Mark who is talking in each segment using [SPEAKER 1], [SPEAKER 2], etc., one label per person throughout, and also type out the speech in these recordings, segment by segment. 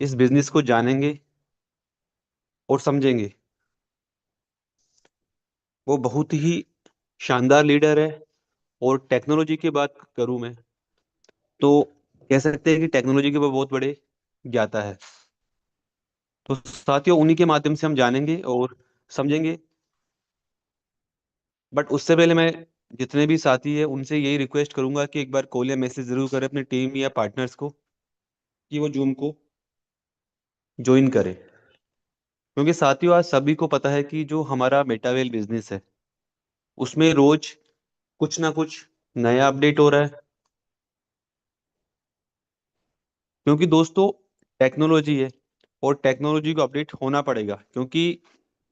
[SPEAKER 1] इस बिजनेस को जानेंगे और समझेंगे। वो बहुत ही शानदार लीडर है। और टेक्नोलॉजी की बात करूं मैं, तो कह सकते हैं कि टेक्नोलॉजी के वो बहुत बड़े ज्ञाता है। तो साथियों, उन्हीं के माध्यम से हम जानेंगे और समझेंगे। बट उससे पहले मैं जितने भी साथी है उनसे यही रिक्वेस्ट करूंगा कि एक बार कॉल या मैसेज जरूर करें अपनी टीम या पार्टनर्स को, कि वो जूम को ज्वाइन करें। क्योंकि साथियों, आज सभी को पता है कि जो हमारा मेटावेल बिजनेस है उसमें रोज कुछ ना कुछ नया अपडेट हो रहा है। क्योंकि दोस्तों, टेक्नोलॉजी है और टेक्नोलॉजी को अपडेट होना पड़ेगा। क्योंकि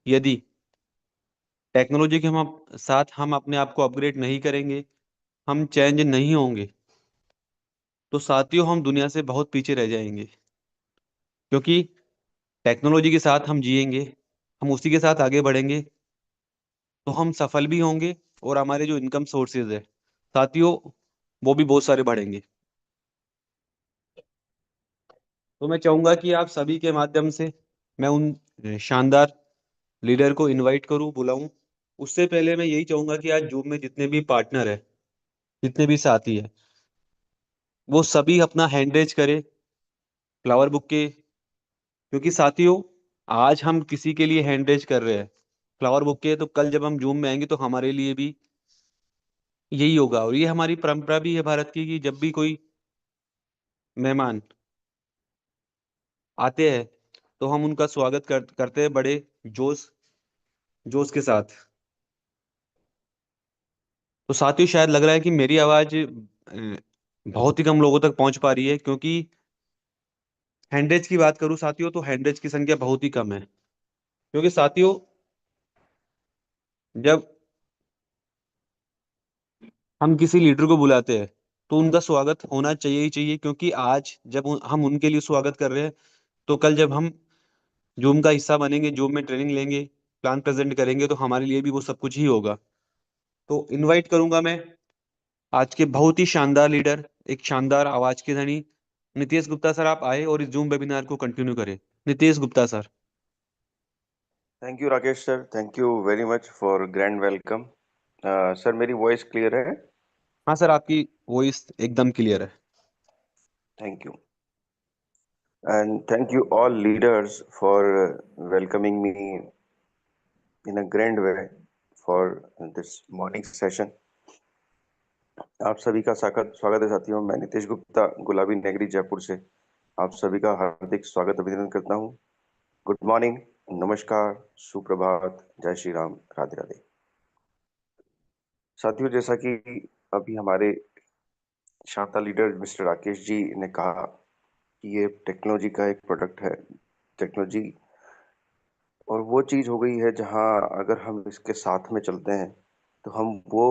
[SPEAKER 1] यदि टेक्नोलॉजी के साथ हम अपने आप को अपग्रेड नहीं करेंगे, हम चेंज नहीं होंगे, तो साथियों हम दुनिया से बहुत पीछे रह जाएंगे। क्योंकि टेक्नोलॉजी के साथ हम जिएंगे, हम उसी के साथ आगे बढ़ेंगे, तो हम सफल भी होंगे और हमारे जो इनकम सोर्सेज है साथियों, वो भी बहुत सारे बढ़ेंगे। तो मैं चाहूंगा कि आप सभी के माध्यम से मैं उन शानदार लीडर को इनवाइट करूं, बुलाऊं। उससे पहले मैं यही चाहूंगा कि आज जूम में जितने भी पार्टनर है, जितने भी साथी है, वो सभी अपना हैंड रेज करें फ्लावर बुक के। क्योंकि साथियों, आज हम किसी के लिए हैंड रेज कर रहे हैं फ्लावर बुक के, तो कल जब हम जूम में आएंगे तो हमारे लिए भी यही होगा। और ये हमारी परंपरा भी है भारत की, कि जब भी कोई मेहमान आते हैं तो हम उनका स्वागत करते हैं बड़े जोश जोश के साथ। तो साथियों, शायद लग रहा है कि मेरी आवाज बहुत ही कम लोगों तक पहुंच पा रही है। क्योंकि हैंड्रेज की बात करूं साथियों, तो हैंड्रेज की संख्या बहुत ही कम है। क्योंकि साथियों, जब हम किसी लीडर को बुलाते हैं तो उनका स्वागत होना चाहिए ही चाहिए। क्योंकि आज जब हम उनके लिए स्वागत कर रहे हैं, तो कल जब हम जूम का हिस्सा बनेंगे, जूम में ट्रेनिंग लेंगे, प्लान प्रेजेंट करेंगे, तो हमारे लिए भी वो सब कुछ ही होगा। तो इनवाइट करूंगा मैं आज के बहुत ही शानदार लीडर, एक शानदार आवाज के धनी, नितेश गुप्ता सर। आप आए और इस जूम वेबिनार को कंटिन्यू करें। Nitesh Gupta sir.
[SPEAKER 2] Thank you Rakesh sir, thank you very much for grand welcome. Sir मेरी वॉइस क्लियर है?
[SPEAKER 1] हाँ सर, आपकी वॉइस एकदम क्लियर है।
[SPEAKER 2] Thank you and thank you all leaders for welcoming me in a grand way for this morning session. आप सभी का स्वागत स्वागत है साथियों। मैं नितेश गुप्ता गुलाबी नगरी जयपुर से आप सभी का हार्दिक स्वागत अभिनंदन करता हूँ। गुड मॉर्निंग, नमस्कार, सुप्रभात, जय श्री राम, राधे राधे। साथियों, जैसा कि अभी हमारे शांता लीडर मिस्टर राकेश जी ने कहा कि ये टेक्नोलॉजी का एक प्रोडक्ट है। टेक्नोलॉजी और वो चीज हो गई है जहां अगर हम इसके साथ में चलते हैं तो हम वो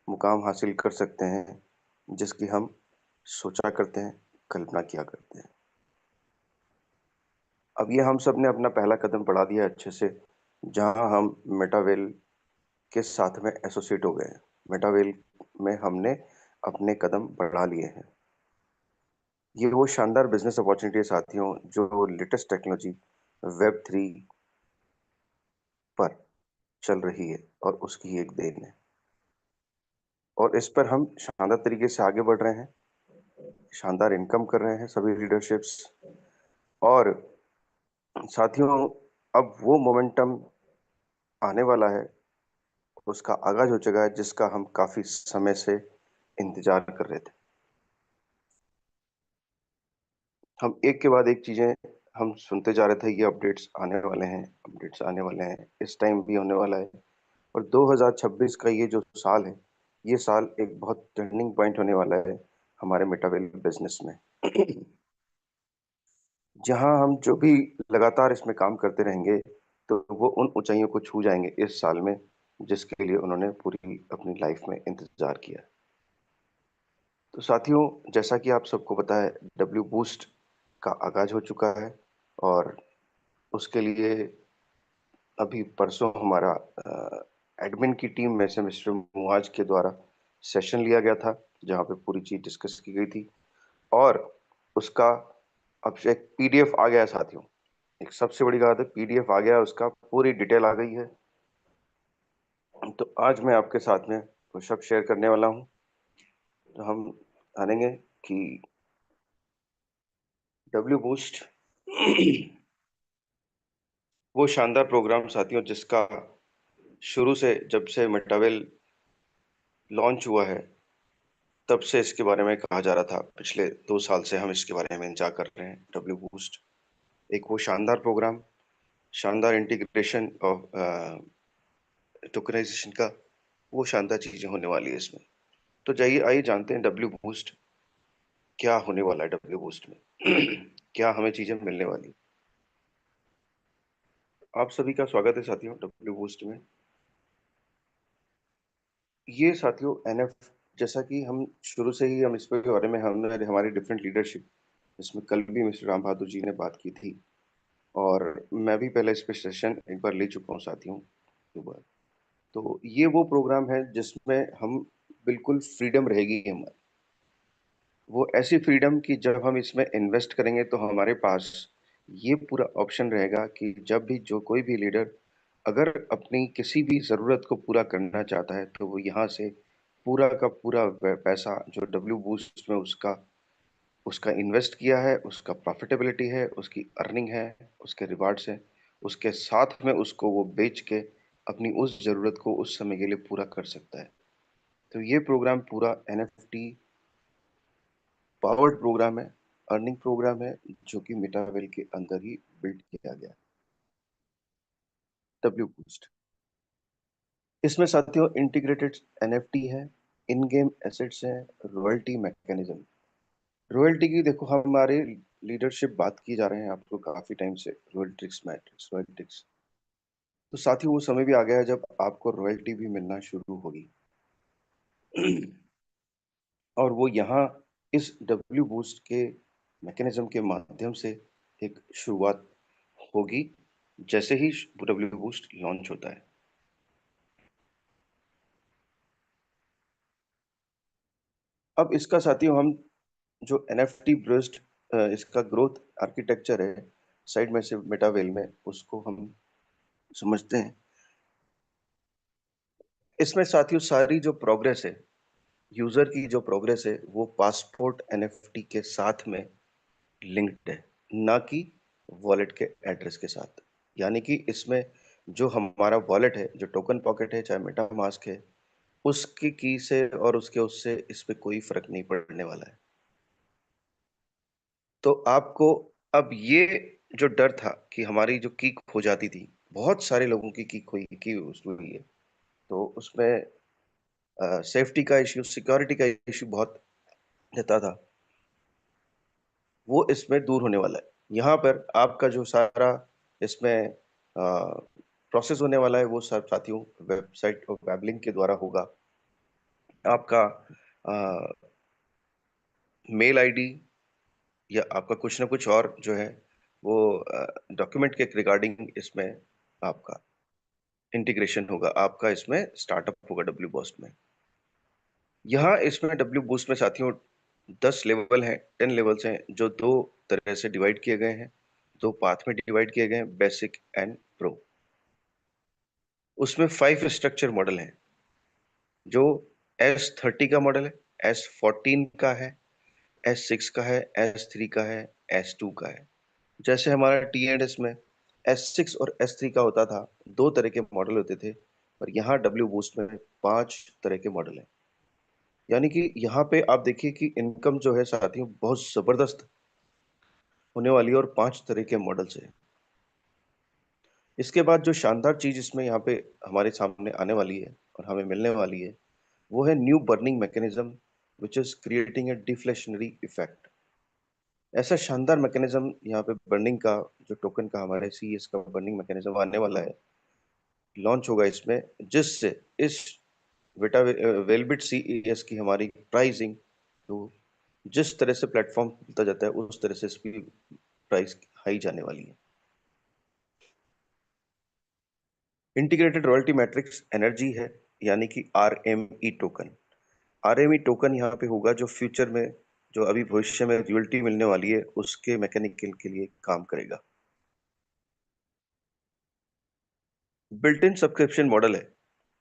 [SPEAKER 2] मुकाम हासिल कर सकते हैं जिसकी हम सोचा करते हैं, कल्पना किया करते हैं। अब ये हम सब ने अपना पहला कदम बढ़ा दिया अच्छे से, जहां हम मेटावेल के साथ में एसोसिएट हो गए हैं। मेटावेल में हमने अपने कदम बढ़ा लिए हैं। ये वो शानदार बिजनेस अपॉर्चुनिटी है साथियों, जो लेटेस्ट टेक्नोलॉजी वेब 3 पर चल रही है और उसकी एक देन है। और इस पर हम शानदार तरीके से आगे बढ़ रहे हैं, शानदार इनकम कर रहे हैं सभी लीडरशिप्स। और साथियों, अब वो मोमेंटम आने वाला है, उसका आगाज हो चुका है, जिसका हम काफी समय से इंतजार कर रहे थे। हम एक के बाद एक चीजें हम सुनते जा रहे थे, ये अपडेट्स आने वाले हैं, अपडेट्स आने वाले हैं, इस टाइम भी होने वाला है। और 2026 का ये जो साल है, ये साल एक बहुत टर्निंग पॉइंट होने वाला है हमारे मेटावेल बिजनेस में। जहां हम जो भी लगातार इसमें काम करते रहेंगे, तो वो उन ऊंचाइयों को छू जाएंगे इस साल में, जिसके लिए उन्होंने पूरी अपनी लाइफ में इंतजार किया। तो साथियों, जैसा कि आप सबको पता है, डब्ल्यू बूस्ट का आगाज हो चुका है। और उसके लिए अभी परसों हमारा एडमिन की टीम में से मिस्टर मुआज के द्वारा सेशन लिया गया था, जहां पे पूरी चीज डिस्कस की गई थी। और उसका अब से एक पीडीएफ आ गया है साथियों, एक सबसे बड़ी बात है, पीडीएफ आ गया है, उसका पूरी डिटेल आ गई है। तो आज मैं आपके साथ में कुछ शब्द शेयर करने वाला हूं। तो हम जानेंगे कि डब्ल्यू बूस्ट वो शानदार प्रोग्राम साथियों, जिसका शुरू से, जब से मेटावेल लॉन्च हुआ है, तब से इसके बारे में कहा जा रहा था। पिछले 2 साल से हम इसके बारे में इंतजार कर रहे हैं। डब्ल्यू बूस्ट एक वो शानदार प्रोग्राम, शानदार इंटीग्रेशन ऑफ टोकनाइजेशन का, वो शानदार चीजें होने वाली है इसमें। तो जाइए, आइए जानते हैं डब्ल्यू बूस्ट क्या होने वाला है। डब्ल्यू बूस्ट में क्या हमें चीजें मिलने वाली। आप सभी का स्वागत है साथियों डब्ल्यू बूस्ट में। ये साथियों एनएफ, जैसा कि हम शुरू से ही हम इस पे के बारे में, हमने हमारी डिफरेंट लीडरशिप, इसमें कल भी मिस्टर राम बहादुर जी ने बात की थी, और मैं भी पहले इस पे सेशन एक बार ले चुका हूँ साथियों, 2 बार। तो ये वो प्रोग्राम है जिसमें हम बिल्कुल फ्रीडम रहेगी हमारी, वो ऐसी फ्रीडम कि जब हम इसमें इन्वेस्ट करेंगे तो हमारे पास ये पूरा ऑप्शन रहेगा कि जब भी जो कोई भी लीडर अगर अपनी किसी भी जरूरत को पूरा करना चाहता है, तो वो यहाँ से पूरा का पूरा पैसा जो डब्ल्यू बूस्ट में उसका उसका इन्वेस्ट किया है, उसका प्रॉफिटेबिलिटी है, उसकी अर्निंग है, उसके रिवार्ड्स है, उसके साथ में उसको वो बेच के अपनी उस जरूरत को उस समय के लिए पूरा कर सकता है। तो ये प्रोग्राम पूरा एनएफटी पावर्ड प्रोग्राम है, अर्निंग प्रोग्राम है, जो कि मेटावेल के अंदर ही बिल्ड किया गया है। डब्ल्यू बूस्ट इसमें साथियों इंटीग्रेटेड एनएफटी है, इन गेम एसेट्स है, रॉयल्टी मैकेनिज्म। रॉयल्टी की देखो, हमारे लीडरशिप बात की जा रहे हैं आपको काफी टाइम से, रॉयल्टिक्स मैट्रिक्स, रॉयल्टिक्स। तो साथियों वो समय भी आ गया है जब आपको रॉयल्टी भी मिलना शुरू होगी और वो यहाँ इस डब्ल्यू बूस्ट के मैकेनिज्म के माध्यम से एक शुरुआत होगी, जैसे ही डब्ल्यू बूस्ट लॉन्च होता है। अब इसका साथियों हम जो एनएफटी ब्रस्ट इसका ग्रोथ आर्किटेक्चर है साइड में से मेटावेल में, उसको हम समझते हैं। इसमें साथियों सारी जो प्रोग्रेस है, यूजर की जो प्रोग्रेस है, वो पासपोर्ट एनएफटी के साथ में लिंक्ड है, ना कि वॉलेट के एड्रेस के साथ। यानी कि इसमें जो हमारा वॉलेट है, जो टोकन पॉकेट है, चाहे मेटा मास्क है, उसकी की से और उसके उससे इस पे कोई फर्क नहीं पड़ने वाला है। तो आपको अब ये जो डर था कि हमारी जो की खो जाती थी, बहुत सारे लोगों की खोई की हुई है, तो उसमें सेफ्टी का इश्यू, सिक्योरिटी का इश्यू बहुत रहता था, वो इसमें दूर होने वाला है। यहाँ पर आपका जो सारा इसमें प्रोसेस होने वाला है, वो सब साथियों वेबसाइट और वेब लिंक के द्वारा होगा। आपका मेल आईडी या आपका कुछ ना कुछ और जो है वो डॉक्यूमेंट के रिगार्डिंग इसमें आपका इंटीग्रेशन होगा, आपका इसमें स्टार्टअप होगा डब्ल्यू बूस्ट में। यहाँ इसमें डब्ल्यू बूस्ट में साथियों 10 लेवल हैं, 10 लेवल्स हैं, जो 2 तरह से डिवाइड किए गए हैं, 2 पाथ में डिवाइड किए गए हैं, बेसिक एंड प्रो। उसमें 5 स्ट्रक्चर मॉडल हैं, जो S30 का मॉडल है, S14 का है, S6 का है, S3 का है, S2 का है। जैसे हमारा टी एंड एस में S6 और S3 का होता था, 2 तरह के मॉडल होते थे, और यहाँ डब्ल्यू बूस्ट में 5 तरह के मॉडल हैं। यानी कि यहाँ पे आप देखिए कि इनकम जो है साथियों बहुत जबरदस्त होने वाली है, और 5 तरह के मॉडल से। इसके बाद जो शानदार चीज इसमें यहाँ पे हमारे सामने आने वाली है और हमें मिलने वाली है, वो है new burning mechanism, which is creating a deflationary effect. ऐसा शानदार मैकेनिज्म यहाँ पे बर्निंग का, जो टोकन का हमारे सीएस का बर्निंग मैकेनिज्म आने वाला है, लॉन्च होगा इसमें, जिससे इस वेटा वेलबिट सीईएस की हमारी प्राइसिंग, तो जिस तरह से प्लेटफॉर्म खुलता जाता है, उस तरह से इसकी प्राइस हाई जाने वाली है। इंटीग्रेटेड रॉयल्टी मैट्रिक्स एनर्जी है, यानी कि आरएमई टोकन। आरएमई टोकन यहाँ पे होगा जो फ्यूचर में जो अभी भविष्य में ड्यूअलिटी मिलने वाली है उसके मैकेनिकल के लिए काम करेगा। बिल्ट इन सब्सक्रिप्शन मॉडल है।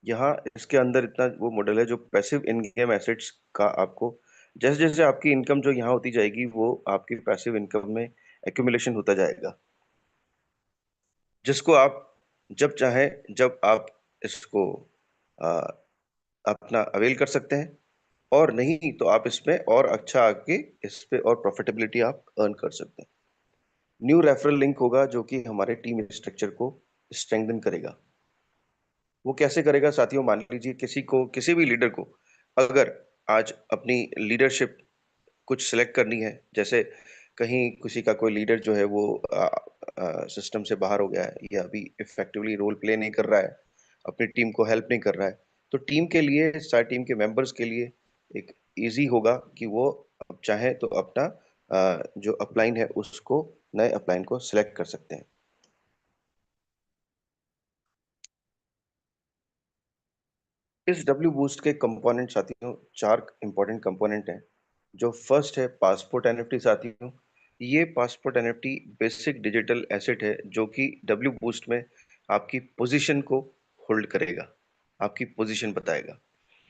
[SPEAKER 2] यहाँ इसके अंदर इतना वो मॉडल है जो पैसिव इन गेम एसेट्स का आपको जैसे जैसे आपकी इनकम जो यहाँ होती जाएगी वो आपकी पैसिव इनकम में एक्यूमुलेशन होता जाएगा, जिसको आप जब चाहें जब आप इसको आ, अपना अवेल कर सकते हैं, और नहीं तो आप इसमें और अच्छा आगे इस पे और प्रॉफिटेबिलिटी आप अर्न कर सकते हैं। न्यू रेफरल लिंक होगा जो कि हमारे टीम स्ट्रक्चर को स्ट्रेंथन करेगा। वो कैसे करेगा साथियों? मान लीजिए किसी भी लीडर को अगर आज अपनी लीडरशिप कुछ सिलेक्ट करनी है, जैसे कहीं किसी का कोई लीडर जो है वो सिस्टम से बाहर हो गया है या अभी इफेक्टिवली रोल प्ले नहीं कर रहा है, अपनी टीम को हेल्प नहीं कर रहा है, तो टीम के लिए, सारी टीम के मेंबर्स के लिए एक इजी होगा कि वो अब चाहे तो अपना जो अपलाइन है उसको, नए अपलाइन को सिलेक्ट कर सकते हैं। इस डब्ल्यू बूस्ट के कंपोनेंट साथियों, चार इंपॉर्टेंट कंपोनेंट हैं। जो फर्स्ट है पासपोर्ट एनएफटी साथियों। ये passport NFT basic digital asset है जो कि डब्ल्यू बूस्ट में आपकी पोजीशन को होल्ड करेगा, आपकी पोजीशन बताएगा।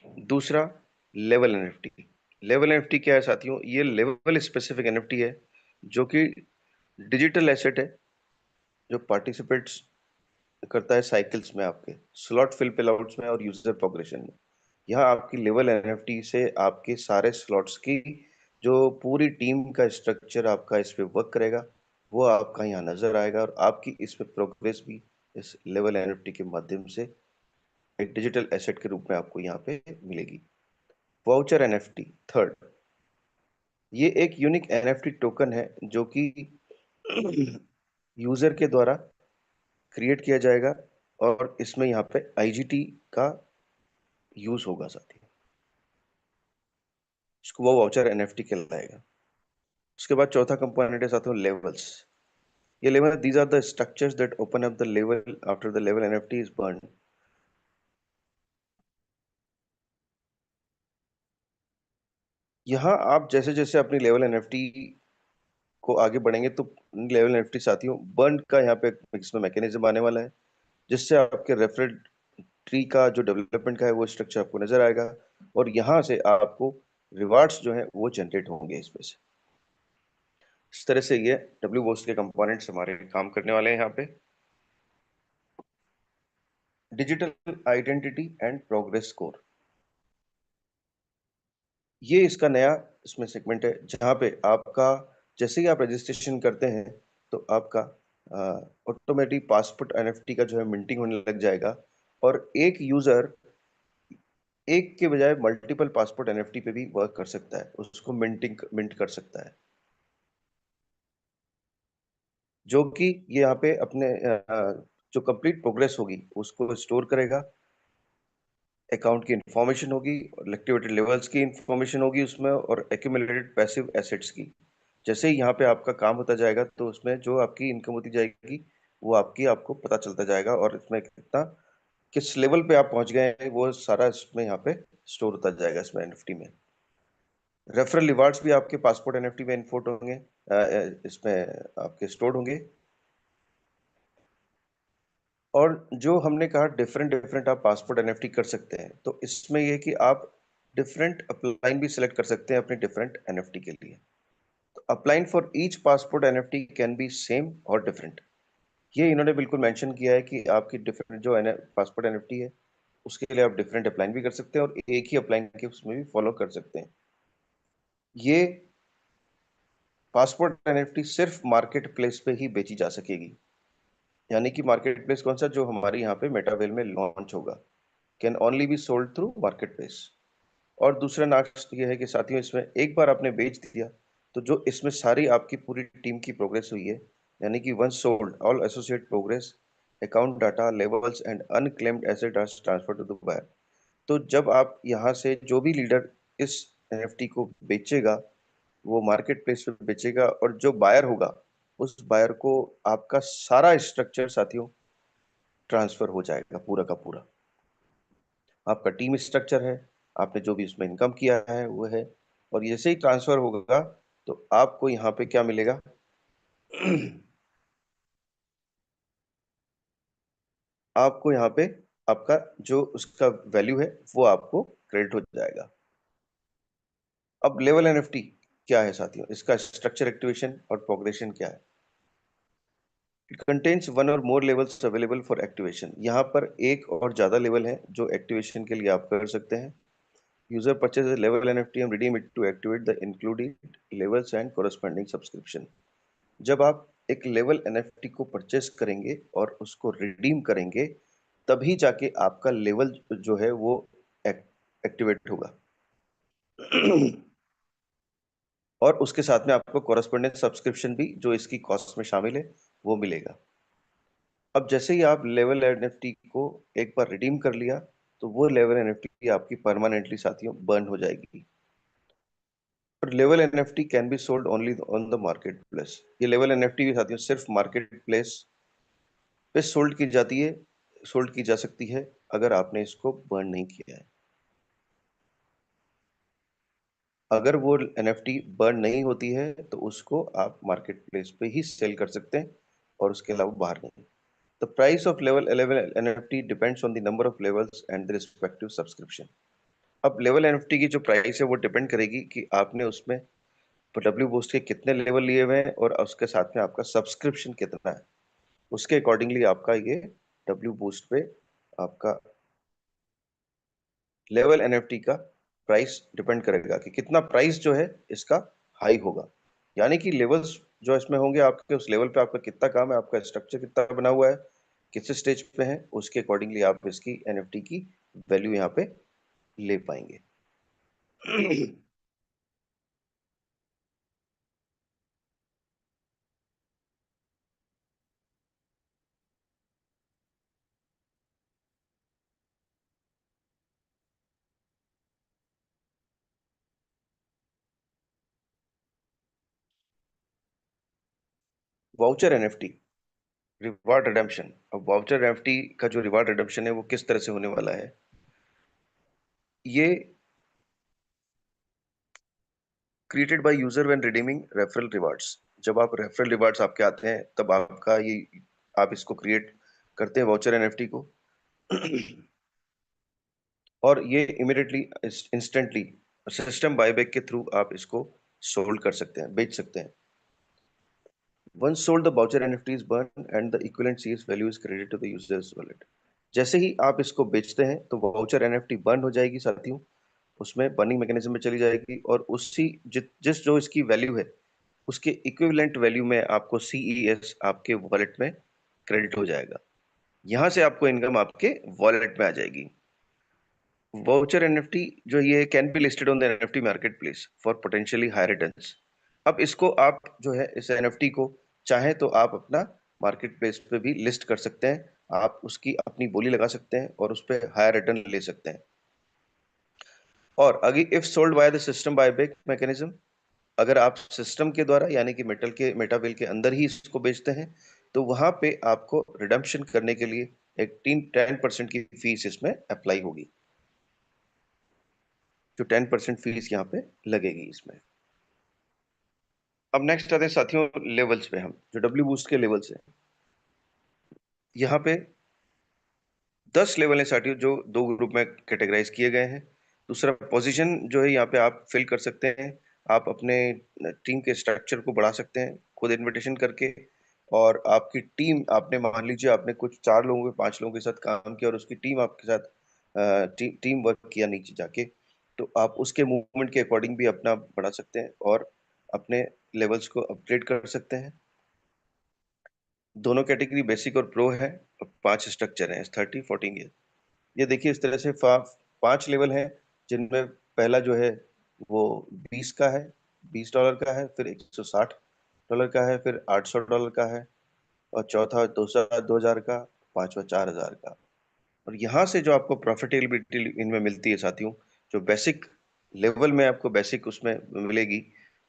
[SPEAKER 2] दूसरा, लेवल एनएफटी। लेवल एनएफटी क्या है साथियों? ये लेवल स्पेसिफिक एनएफटी है जो कि डिजिटल एसेट है, जो पार्टिसिपेट्स करता है साइकिल्स में, आपके स्लॉट फिल फिल आउट्स में और यूजर प्रोग्रेशन में। यहाँ आपकी लेवल एनएफटी से आपके सारे स्लॉट्स की जो पूरी टीम का स्ट्रक्चर आपका इस पे वर्क करेगा, वो आपका यहाँ नजर आएगा, और आपकी इस पे प्रोग्रेस भी इस लेवल एनएफटी के माध्यम से एक डिजिटल एसेट के रूप में आपको यहाँ पे मिलेगी। Voucher NFT third. ये एक यूनिक एनएफटी टोकन है जो कि यूजर के द्वारा क्रिएट किया जाएगा, और इसमें यहाँ पे आईजीटी का यूज होगा साथी। इसको वो वाउचर एनएफटी कहलाएगा। उसके बाद चौथा कंपोनेंट है साथियों लेवल्स। ये level, these are the structures that open up the level after the level NFT is burn. यहाँ आप जैसे जैसे अपनी लेवल एनएफटी को आगे बढ़ेंगे तो लेवल एनएफटी साथियों बर्न का यहाँ पे इसमें मैकेनिज्म आने वाला है, जिससे आपके रेफरल ट्री का जो डेवलपमेंट का है वो स्ट्रक्चर आपको नजर आएगा, और यहाँ से आपको रिवार्ड्स जो है वो जनरेट होंगे इसमें से। इस तरह से ये डब्ल्यू बूस्ट के कंपोनेंट्स हमारे काम करने वाले हैं यहाँ पे। Digital identity and progress score, ये इसका नया इसमें सेगमेंट है, जहाँ पे आपका जैसे ही आप रजिस्ट्रेशन करते हैं तो आपका ऑटोमेटिक पासपोर्ट एनएफटी का जो है मिंटिंग होने लग जाएगा, और एक यूजर एक के बजाय मल्टीपल पासपोर्ट एनएफटी पे भी वर्क कर सकता है, उसको मिंट कर सकता है, जो कि ये यहाँ पे अपने जो कंप्लीट प्रोग्रेस होगी उसको स्टोर करेगा। अकाउंट की इंफॉर्मेशन होगी, और एक्टिविटी लेवल्स की इंफॉर्मेशन होगी उसमें, और एक्यूमुलेटेड पैसिव एसेट्स की। जैसे ही यहाँ पे आपका काम होता जाएगा तो उसमें जो आपकी इनकम होती जाएगी वो आपको पता चलता जाएगा, और इसमें कितना किस लेवल पे आप पहुंच गए हैं वो सारा इसमें यहाँ पे स्टोर होता जाएगा इसमें एनएफटी में। रेफरल रिवार्ड्स भी आपके पासपोर्ट एनएफटी में इन्फोर्ट होंगे, इसमें आपके स्टोर्ड होंगे। और जो हमने कहा डिफरेंट डिफरेंट आप पासपोर्ट एनएफटी कर सकते हैं, तो इसमें ये कि आप डिफरेंट अपलाइन भी सिलेक्ट कर सकते हैं अपने डिफरेंट एनएफटी के लिए। तो upline for each passport NFT can be same और डिफरेंट। ये इन्होंने बिल्कुल मेंशन किया है कि आपकी डिफरेंट जो पासपोर्ट एनएफटी है उसके लिए आप डिफरेंट अपलाइन भी कर सकते हैं, और एक ही अपलाइन के उसमें भी फॉलो कर सकते हैं। ये पासपोर्ट एनएफटी सिर्फ मार्केट प्लेस पे ही बेची जा सकेगी, यानी कि मार्केट प्लेस कौन सा? जो हमारे यहाँ पे मेटावेल में लॉन्च होगा, can only be sold through market place. और दूसरा नाक्स ये है कि साथियों इसमें एक बार आपने बेच दिया तो जो इसमें सारी आपकी पूरी टीम की प्रोग्रेस हुई है, यानी कि once sold all associate progress, account data, levels and unclaimed asset are transfer to the buyer. तो जब आप यहाँ से जो भी लीडर इस एनएफटी को बेचेगा वो मार्केट प्लेस पे बेचेगा, और जो बायर होगा उस बायर को आपका सारा स्ट्रक्चर साथियों ट्रांसफर हो जाएगा पूरा का पूरा। आपका टीम स्ट्रक्चर है, आपने जो भी उसमें इनकम किया है वो है, और जैसे ही ट्रांसफर होगा तो आपको यहाँ पे क्या मिलेगा? आपको यहाँ पे आपका जो उसका वैल्यू है वो आपको क्रेडिट हो जाएगा। अब लेवल एनएफटी क्या है साथियों, इसका स्ट्रक्चर, एक्टिवेशन और प्रोग्रेशन क्या है? इट कंटेन्स वन और मोर लेवल्स अवेलेबल फॉर एक्टिवेशन। यहाँ पर एक और ज्यादा लेवल है जो एक्टिवेशन के लिए आप कर सकते हैं। User purchase level NFT and redeem it to activate the included levels and corresponding subscription. जब आप एक लेवल एनएफटी को परचेस करेंगे और उसको रिडीम करेंगे, तभी जाके आपका लेवल जो है वो एक्टिवेट होगा। और उसके साथ में आपको कोरस्पॉन्डेंट सब्सक्रिप्शन भी जो इसकी कॉस्ट में शामिल है वो मिलेगा। अब जैसे ही आप लेवल एनएफटी को एक बार रिडीम कर लिया, तो वो लेवल एनएफटी आपकी परमानेंटली साथियों बर्न हो जाएगी। और level NFT can be sold only on the market place. ये लेवल एनएफटी भी साथियों सिर्फ मार्केट प्लेस पे सोल्ड की जा सकती है अगर आपने इसको बर्न नहीं किया है। अगर वो एनएफटी बर्न नहीं होती है तो उसको आप मार्केट प्लेस पे ही सेल कर सकते हैं और उसके अलावा बाहर नहीं। The price of level 11 NFT depends on the number of levels and the respective subscription. अब लेवल एनएफटी की जो प्राइस है वो डिपेंड करेगी कि आपने उसमें डब्ल्यू बूस्ट के कितने लेवल लिए हुए हैं और उसके साथ में आपका सब्सक्रिप्शन कितना है। उसके अकॉर्डिंगली आपका ये डब्ल्यू बूस्ट पे आपका लेवल एनएफटी का प्राइस डिपेंड करेगा कि कितना प्राइस जो है इसका हाई होगा। यानी कि लेवल्स जो इसमें होंगे आपके, उस लेवल पे आपका कितना काम है, आपका स्ट्रक्चर कितना बना हुआ है, किस स्टेज पे है, उसके अकॉर्डिंगली आप इसकी एनएफटी की वैल्यू यहाँ पे ले पाएंगे। Voucher NFT reward redemption. अब वाउचर एनएफटी का जो रिवार्ड रिडेम्पशन है वो किस तरह से होने वाला है? ये created by user when redeeming referral rewards. जब आप रेफरल रिवार्ड्स आपके आते हैं तब आपका ये आप इसको क्रिएट करते हैं वाउचर एनएफटी को। और ये इमिडिएटली इंस्टेंटली सिस्टम बायबैक के थ्रू आप इसको सोल्ड कर सकते हैं, बेच सकते हैं। Once sold, the voucher NFT is burned and the equivalent CS value is credited to the user's wallet. जैसे ही आप इसको बेचते हैं तो वाउचर एनएफटी बर्न हो जाएगी साथियों, उसमें बर्निंग मैकेनिज्म में चली जाएगी और उसी जिस जो इसकी वैल्यू है उसके इक्विवेलेंट वैल्यू में आपको सीईएस आपके वॉलेट में क्रेडिट हो जाएगा। यहां से आपको इनकम आपके वॉलेट में आ जाएगी। वाउचर एनएफटी जो ये can be listed on the NFT market place for potentially high returns. अब इसको आप जो है इस एनएफटी को चाहे तो आप अपना मार्केट प्लेस पे भी लिस्ट कर सकते हैं। आप उसकी अपनी बोली लगा सकते हैं और उस पर हायर रिटर्न ले सकते हैं। और अगर if sold by the system buyback mechanism, अगर आप सिस्टम के द्वारा यानी कि मेटावेल के अंदर ही इसको बेचते हैं तो वहां पे आपको रिडम्पशन करने के लिए एक 10% की फीस इसमें अप्लाई होगी। जो 10% फीस यहाँ पे लगेगी इसमें। अब नेक्स्ट आते हैं साथियों लेवल्स पे। हम जो डब्ल्यू बूस्ट के लेवल्स हैं, यहाँ पे 10 लेवल हैं साथियों जो दो ग्रुप में कैटेगराइज किए गए हैं। दूसरा पोजीशन जो है यहाँ पे आप फिल कर सकते हैं। आप अपने टीम के स्ट्रक्चर को बढ़ा सकते हैं खुद इन्विटेशन करके। और आपकी टीम, आपने मान लीजिए आपने कुछ 4 लोगों के 5 लोगों के साथ काम किया और उसकी टीम आपके साथ टीम वर्क किया नीचे जाके, तो आप उसके मूवमेंट के अकॉर्डिंग भी अपना बढ़ा सकते हैं और अपने लेवल्स को अपग्रेड कर सकते हैं। दोनों कैटेगरी बेसिक और प्रो है। 5 स्ट्रक्चर हैं, 30, 14 ईयर। ये देखिए इस तरह से 5 लेवल हैं जिनमें पहला जो है वो 20 का है, $20 का है, फिर $160 का है, फिर $800 का है, और चौथा 2000 का, पांचवा 4000 का। और यहाँ से जो आपको प्रॉफिटेबिलिटी इनमें मिलती है साथियों, जो बेसिक लेवल में आपको बेसिक उसमें मिलेगी,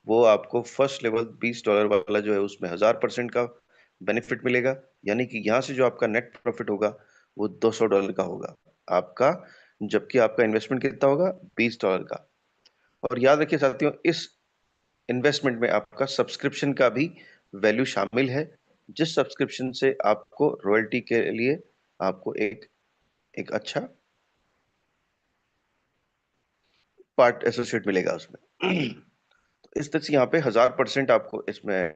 [SPEAKER 2] वो आपको फर्स्ट लेवल $20 वाला जो है उसमें 1000% का बेनिफिट मिलेगा। यानी कि यहाँ से जो आपका नेट प्रॉफिट होगा वो $200 का होगा आपका, जबकि आपका इन्वेस्टमेंट कितना होगा $20 का। और याद रखिए साथियों, इस इन्वेस्टमेंट में आपका सब्सक्रिप्शन का भी वैल्यू शामिल है, जिस सब्सक्रिप्शन से आपको रॉयल्टी के लिए आपको एक एक अच्छा पार्ट एसोसिएट मिलेगा उसमें। तो इस तरह से यहाँ पे 1000% आपको इसमें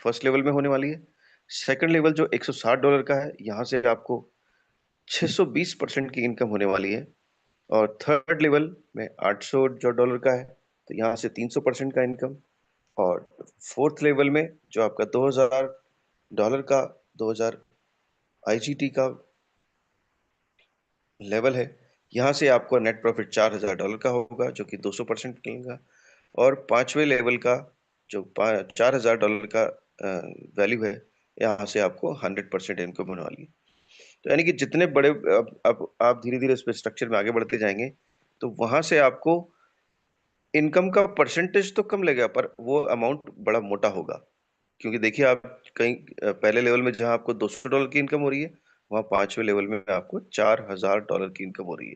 [SPEAKER 2] फर्स्ट लेवल में होने वाली है। सेकंड लेवल जो $160 का है, यहाँ से आपको 620% की इनकम होने वाली है। और थर्ड लेवल में 800 जो डॉलर का है, तो यहाँ से 300% का इनकम। और फोर्थ लेवल में जो आपका $2000 का 2000 आईजीटी का लेवल है, यहाँ से आपको नेट प्रॉफिट $4000 का होगा, जो कि 200% निकलेगा। और पांचवें लेवल का जो $4000 का वैल्यू है, यहाँ से आपको 100% इनकम होने वाली है। तो यानी कि जितने बड़े अब आप धीरे धीरे इस पे स्ट्रक्चर में आगे बढ़ते जाएंगे, तो वहां से आपको इनकम का परसेंटेज तो कम लगेगा, पर वो अमाउंट बड़ा मोटा होगा। क्योंकि देखिए, आप कहीं पहले लेवल में जहां आपको $200 की इनकम हो रही है, वहां पांचवें लेवल में आपको $4000 की इनकम हो रही है।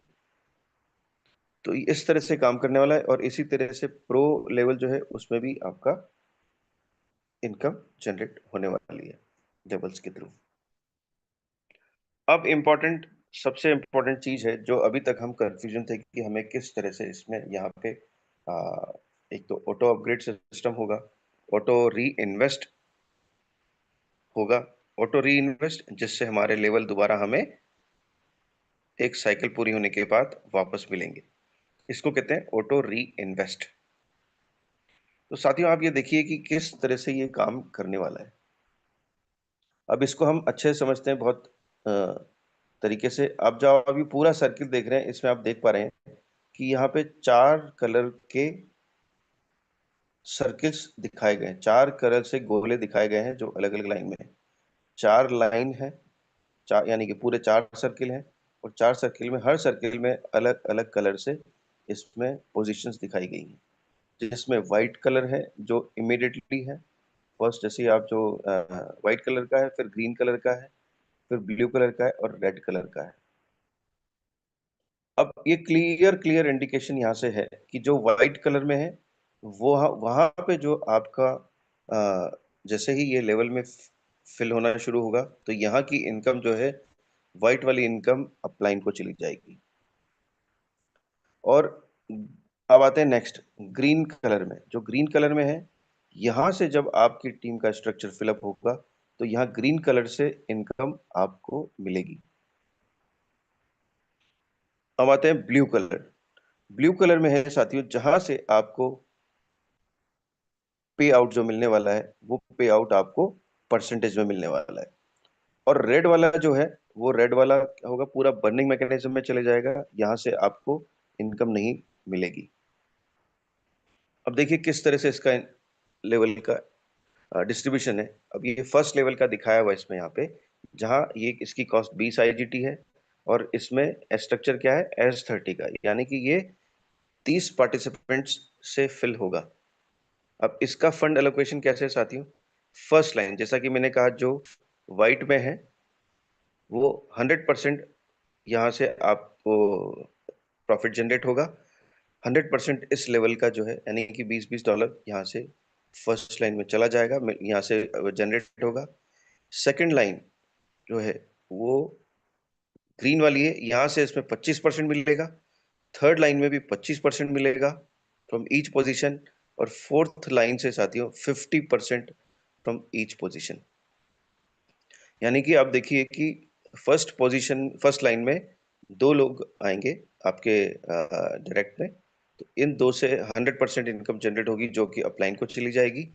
[SPEAKER 2] तो इस तरह से काम करने वाला है, और इसी तरह से प्रो लेवल जो है उसमें भी आपका इनकम जनरेट होने वाली है लेवल्स के थ्रू। अब इम्पोर्टेंट सबसे इम्पोर्टेंट चीज है, जो अभी तक हम कंफ्यूजन थे कि हमें किस तरह से इसमें यहाँ पे एक तो ऑटो अपग्रेड सिस्टम होगा, ऑटो री इन्वेस्ट होगा। ऑटो री इन्वेस्ट जिससे हमारे लेवल दोबारा हमें एक साइकिल पूरी होने के बाद वापस मिलेंगे, इसको कहते हैं ऑटो री इन्वेस्ट। तो साथियों, आप ये देखिए कि किस तरह से ये काम करने वाला है। अब इसको हम अच्छे से समझते हैं बहुत तरीके से। आप जब अभी पूरा सर्किल देख रहे हैं, इसमें आप देख पा रहे हैं कि यहाँ पे 4 कलर के सर्किल्स दिखाए गए हैं, 4 कलर से गोले दिखाए गए हैं जो अलग अलग लाइन में है। 4 लाइन है, चार यानी कि पूरे 4 सर्किल हैं, और 4 सर्किल में हर सर्किल में अलग अलग कलर से इसमें पोजीशंस दिखाई गई हैं। जिसमें व्हाइट कलर है जो इमीडिएटली है फर्स्ट, जैसे आप जो व्हाइट कलर का है, फिर ग्रीन कलर का है, फिर ब्लू कलर का है, और रेड कलर का है। अब ये क्लियर क्लियर इंडिकेशन यहाँ से है कि जो व्हाइट कलर में है, वो वहां पे जो आपका जैसे ही ये लेवल में फिल होना शुरू होगा, तो यहाँ की इनकम जो है, व्हाइट वाली इनकम अपलाइन को चली जाएगी। और अब आते हैं नेक्स्ट ग्रीन कलर में। जो ग्रीन कलर में है, यहां से जब आपकी टीम का स्ट्रक्चर फिलअप होगा, तो यहाँ ग्रीन कलर से इनकम आपको मिलेगी। अब आते हैं ब्लू कलर। ब्लू कलर में है साथियों, जहां से आपको पे आउट जो मिलने वाला है, वो पे आउट आपको परसेंटेज में मिलने वाला है। और रेड वाला जो है, वो रेड वाला होगा, पूरा बर्निंग मैकेनिज्म में चले जाएगा, यहाँ से आपको इनकम नहीं मिलेगी। अब देखिए किस तरह से इसका लेवल का डिस्ट्रीब्यूशन है। अब ये फर्स्ट लेवल का दिखाया हुआ है इसमें यहाँ पे, जहाँ ये इसकी कॉस्ट 20 आईजीटी है, और इसमें स्ट्रक्चर क्या है, S30 का, यानी कि ये 30 पार्टिसिपेंट्स से फिल होगा। अब इसका फंड एलोकेशन कैसे है साथियों? फर्स्ट लाइन, जैसा कि मैंने कहा, जो व्हाइट में है वो 100% यहाँ से आपको प्रॉफिट जनरेट होगा। 100% इस लेवल का जो है, यानी कि $20-20 यहाँ से फर्स्ट लाइन में चला जाएगा, यहाँ से जनरेट होगा। सेकंड लाइन जो है वो ग्रीन वाली है, यहाँ से इसमें 25% मिलेगा। थर्ड लाइन में भी 25% मिलेगा फ्रॉम ईच पोजीशन। और फोर्थ लाइन से साथियों 50% फ्रॉम ईच पोजीशन। यानी कि आप देखिए कि फर्स्ट लाइन में 2 लोग आएंगे आपके डायरेक्ट में, तो इन 2 से 100% इनकम जनरेट होगी, जो कि अपलाइन को चली जाएगी।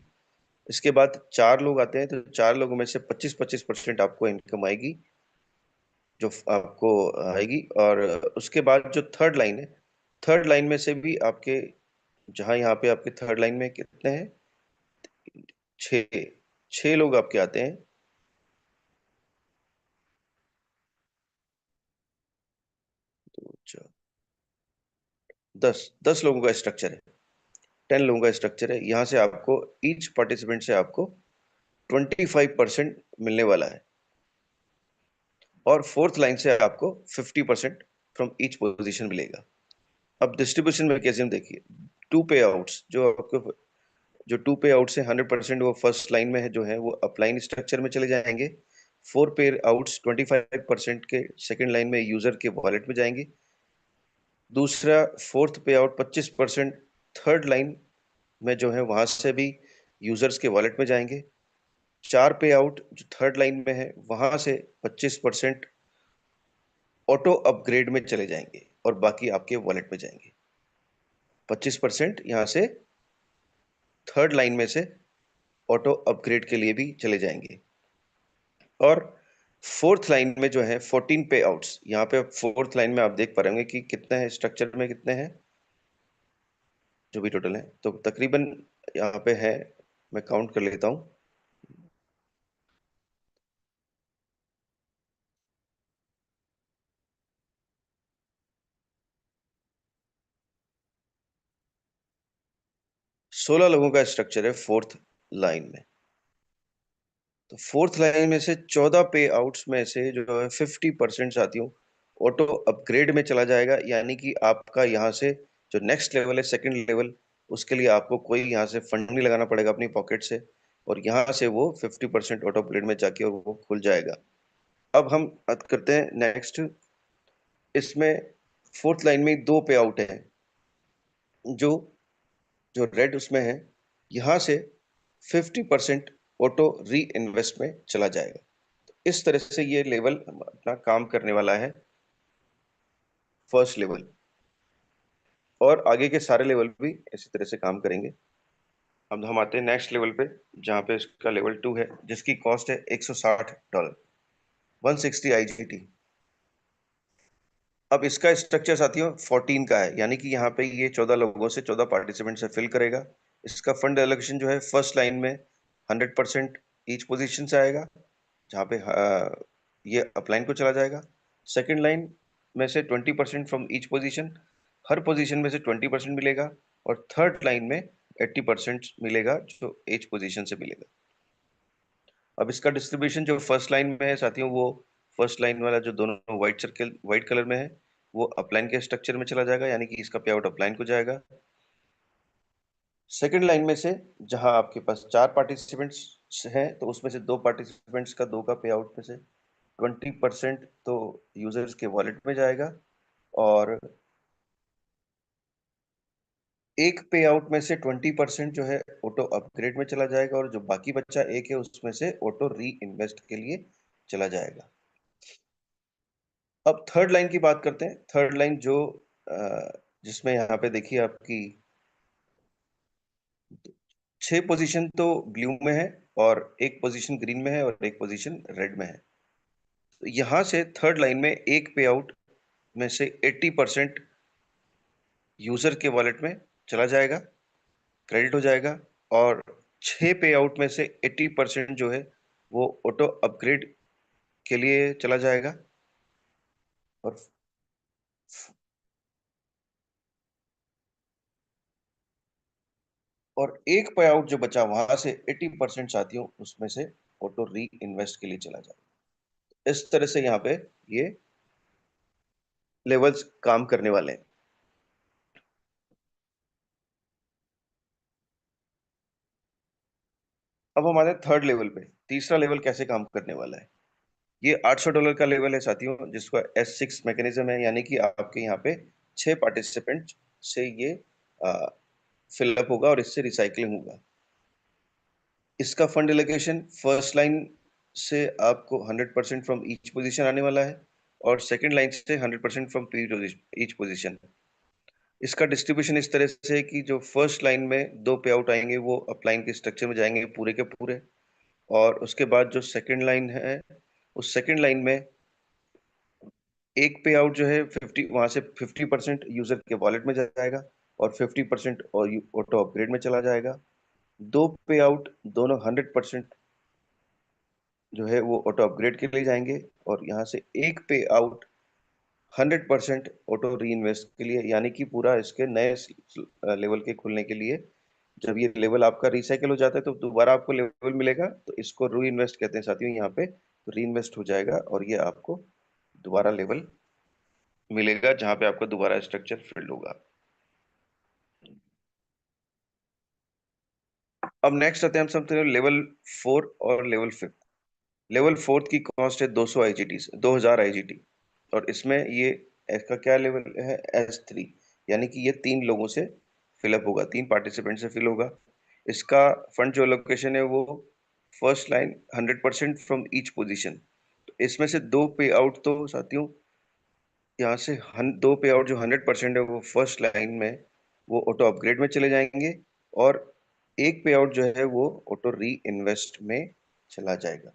[SPEAKER 2] इसके बाद 4 लोग आते हैं, तो 4 लोगों में से 25-25% आपको इनकम आएगी, जो आपको आएगी। और उसके बाद जो थर्ड लाइन है, थर्ड लाइन में से भी आपके, जहां यहाँ पे आपके थर्ड लाइन में कितने हैं, 6 6 लोग आपके आते हैं। तो 10 लोगों का स्ट्रक्चर है, 10 लोगों का स्ट्रक्चर है। यहाँ से आपको ईच पार्टिसिपेंट से आपको 25% मिलने वाला है, और फोर्थ लाइन से आपको 50% फ्रॉम ईच पोजीशन मिलेगा। अब डिस्ट्रीब्यूशन मैकेनिज्म देखिए, टू पे आउट्स जो आपको जो टू पे आउट्स है 100% वो फर्स्ट लाइन में है जो है वो अपलाइन स्ट्रक्चर में चले जाएंगे। 4 पे आउट्स 25% के सेकंड लाइन में यूजर के वॉलेट में जाएंगे। दूसरा फोर्थ पे आउट 25% थर्ड लाइन में जो है वहां से भी यूजर्स के वॉलेट में जाएंगे। 4 पे आउट जो थर्ड लाइन में है वहां से 25% ऑटो अपग्रेड में चले जाएंगे और बाकी आपके वॉलेट में जाएंगे। 25% यहाँ से थर्ड लाइन में से ऑटो अपग्रेड के लिए भी चले जाएंगे। और फोर्थ लाइन में जो है 14 पे आउट्स, यहाँ पे फोर्थ लाइन में आप देख पा रहे होंगे कि कितने हैं स्ट्रक्चर में, कितने हैं जो भी टोटल है, तो तकरीबन यहाँ पे है, मैं काउंट कर लेता हूँ। 16 लोगों का स्ट्रक्चर है फोर्थ लाइन में। तो फोर्थ लाइन में से 14 पे आउट्स में से जो है 50% साथियों ऑटो अपग्रेड में चला जाएगा, यानी कि आपका यहाँ से जो नेक्स्ट लेवल है सेकंड लेवल, उसके लिए आपको कोई यहाँ से फंड नहीं लगाना पड़ेगा अपनी पॉकेट से, और यहाँ से वो 50% ऑटो अपग्रेड में जाके और वो खुल जाएगा। अब हम बात करते हैं नेक्स्ट। इसमें फोर्थ लाइन में दो पे आउट है, जो जो रेड उसमें है, यहाँ से 50% ऑटो री इन्वेस्ट में चला जाएगा। इस तरह से ये लेवल अपना काम करने वाला है, फर्स्ट लेवल, और आगे के सारे लेवल भी इसी तरह से काम करेंगे। अब हम आते हैं नेक्स्ट लेवल पे, जहाँ पे इसका लेवल 2 है, जिसकी कॉस्ट है $160, 160 IGT। अब इसका स्ट्रक्चर साथियों 14 का है, यानी कि यहाँ पे ये 14 लोगों से 14 पार्टिसिपेंट से फिल करेगा। इसका फंड एलोकेशन जो है फर्स्ट लाइन में 100% ईच पोजीशन से आएगा, जहाँ पे ये अपलाइन को चला जाएगा। सेकंड लाइन में से 20% from each position, her position में से 20% मिलेगा। और थर्ड लाइन में 80% मिलेगा जो ईच पोजीशन से मिलेगा। अब इसका डिस्ट्रीब्यूशन जो फर्स्ट लाइन में है साथियों, वो फर्स्ट लाइन वाला जो दोनों व्हाइट सर्कल व्हाइट कलर में है, वो अपलाइन के स्ट्रक्चर में चला जाएगा, यानी कि इसका पे आउट अपलाइन को जाएगा। सेकंड लाइन में से जहां आपके पास 4 पार्टिसिपेंट्स हैं, तो उसमें से 2 पार्टिसिपेंट्स का 2 का पे आउट में से 20% तो यूजर्स के वॉलेट में जाएगा, और एक पे आउट में से 20% जो है ऑटो अपग्रेड में चला जाएगा, और जो बाकी बच्चा एक है उसमें से ऑटो री इन्वेस्ट के लिए चला जाएगा। अब थर्ड लाइन की बात करते हैं। थर्ड लाइन जो जिसमें यहाँ पे देखिए आपकी 6 पोजीशन तो ब्लू में है, और एक पोजीशन ग्रीन में है, और एक पोजीशन रेड में है। तो यहाँ से थर्ड लाइन में एक पे आउट में से 80% यूजर के वॉलेट में चला जाएगा, क्रेडिट हो जाएगा। और 6 पे आउट में से 80% जो है वो ऑटो अपग्रेड के लिए चला जाएगा। और और एक पे आउट जो बचा वहां से 80% साथियों उसमें से ऑटो री इन्वेस्ट के लिए चला जाएगा। इस तरह से यहाँ पे ये लेवल्स काम करने वाले हैं। अब हमारे थर्ड लेवल पे, तीसरा लेवल कैसे काम करने वाला है। ये $800 का लेवल है साथियों, जिसका S6 मैकेनिज्म है, यानी कि आपके यहाँ पे 6 पार्टिसिपेंट से ये फिलअप होगा और इससे रिसाइकलिंग होगा। इसका फंड एलोकेशन फर्स्ट लाइन से आपको 100% फ्रॉम ईच पोजीशन आने वाला है, और सेकंड लाइन से 100% फ्रॉम ईच पोजीशन। इसका डिस्ट्रीब्यूशन इस तरह से है कि जो फर्स्ट लाइन में दो पे आउट आएंगे वो अपलाइन के स्ट्रक्चर में जाएंगे पूरे के पूरे, और उसके बाद जो सेकंड लाइन है उस सेकंड लाइन में एक पे आउट जो है 50, वहां से 50% यूजर के वॉलेट में जाएगा, और 50% और ऑटो अपग्रेड में चला जाएगा। दो पे आउट दोनों 100% जो है वो ऑटो अपग्रेड के लिए जाएंगे, और यहाँ से एक पे आउट 100% ऑटो री इन्वेस्ट के लिए, यानी कि पूरा इसके नए लेवल के खुलने के लिए। जब ये लेवल आपका रिसाइकिल हो जाता है तो दोबारा आपको लेवल मिलेगा, तो इसको री इन्वेस्ट कहते हैं साथियों। यहाँ पे री इन्वेस्ट हो जाएगा और ये आपको दोबारा लेवल मिलेगा, जहां पे आपका दोबारा स्ट्रक्चर फिल्ड होगा। अब नेक्स्ट आते हैं हम समझते हैं लेवल 4 और लेवल 5। लेवल 4 की कॉस्ट है 200 आईजीटी, 2000 आईजीटी। और इसमें ये इसका क्या लेवल है, S3, यानी कि ये 3 लोगों से फिलअप होगा, 3 पार्टिसिपेंट से फिल होगा। इसका फंड जो लोकेशन है वो first line 100% from each position. तो इसमें से दो पे आउट तो साथियों यहाँ से दो पे आउट जो 100% है वो फर्स्ट लाइन में वो ऑटो अपग्रेड में चले जाएंगे, और एक पे आउट जो है वो ऑटो री इन्वेस्ट में चला जाएगा।